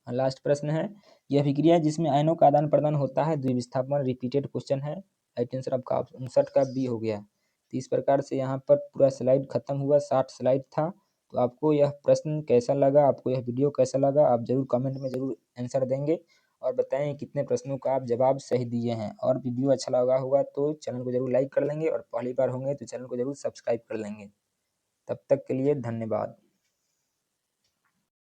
लास्ट प्रश्न है। यह अभिक्रिया जिसमें आयनों का आदान प्रदान होता है, द्विविस्थापन रिपीटेड क्वेश्चन है। राइट आंसर आपका 59 का बी हो गया। तो इस प्रकार से यहाँ पर पूरा स्लाइड खत्म हुआ, 60 स्लाइड था। तो आपको यह प्रश्न कैसा लगा, आपको यह वीडियो कैसा लगा, आप जरूर कमेंट में जरूर आंसर देंगे और बताएं कितने प्रश्नों का आप जवाब सही दिए हैं। और वीडियो अच्छा लगा होगा तो चैनल को जरूर लाइक कर लेंगे और पहली बार होंगे तो चैनल को जरूर सब्सक्राइब कर लेंगे। तब तक के लिए धन्यवाद।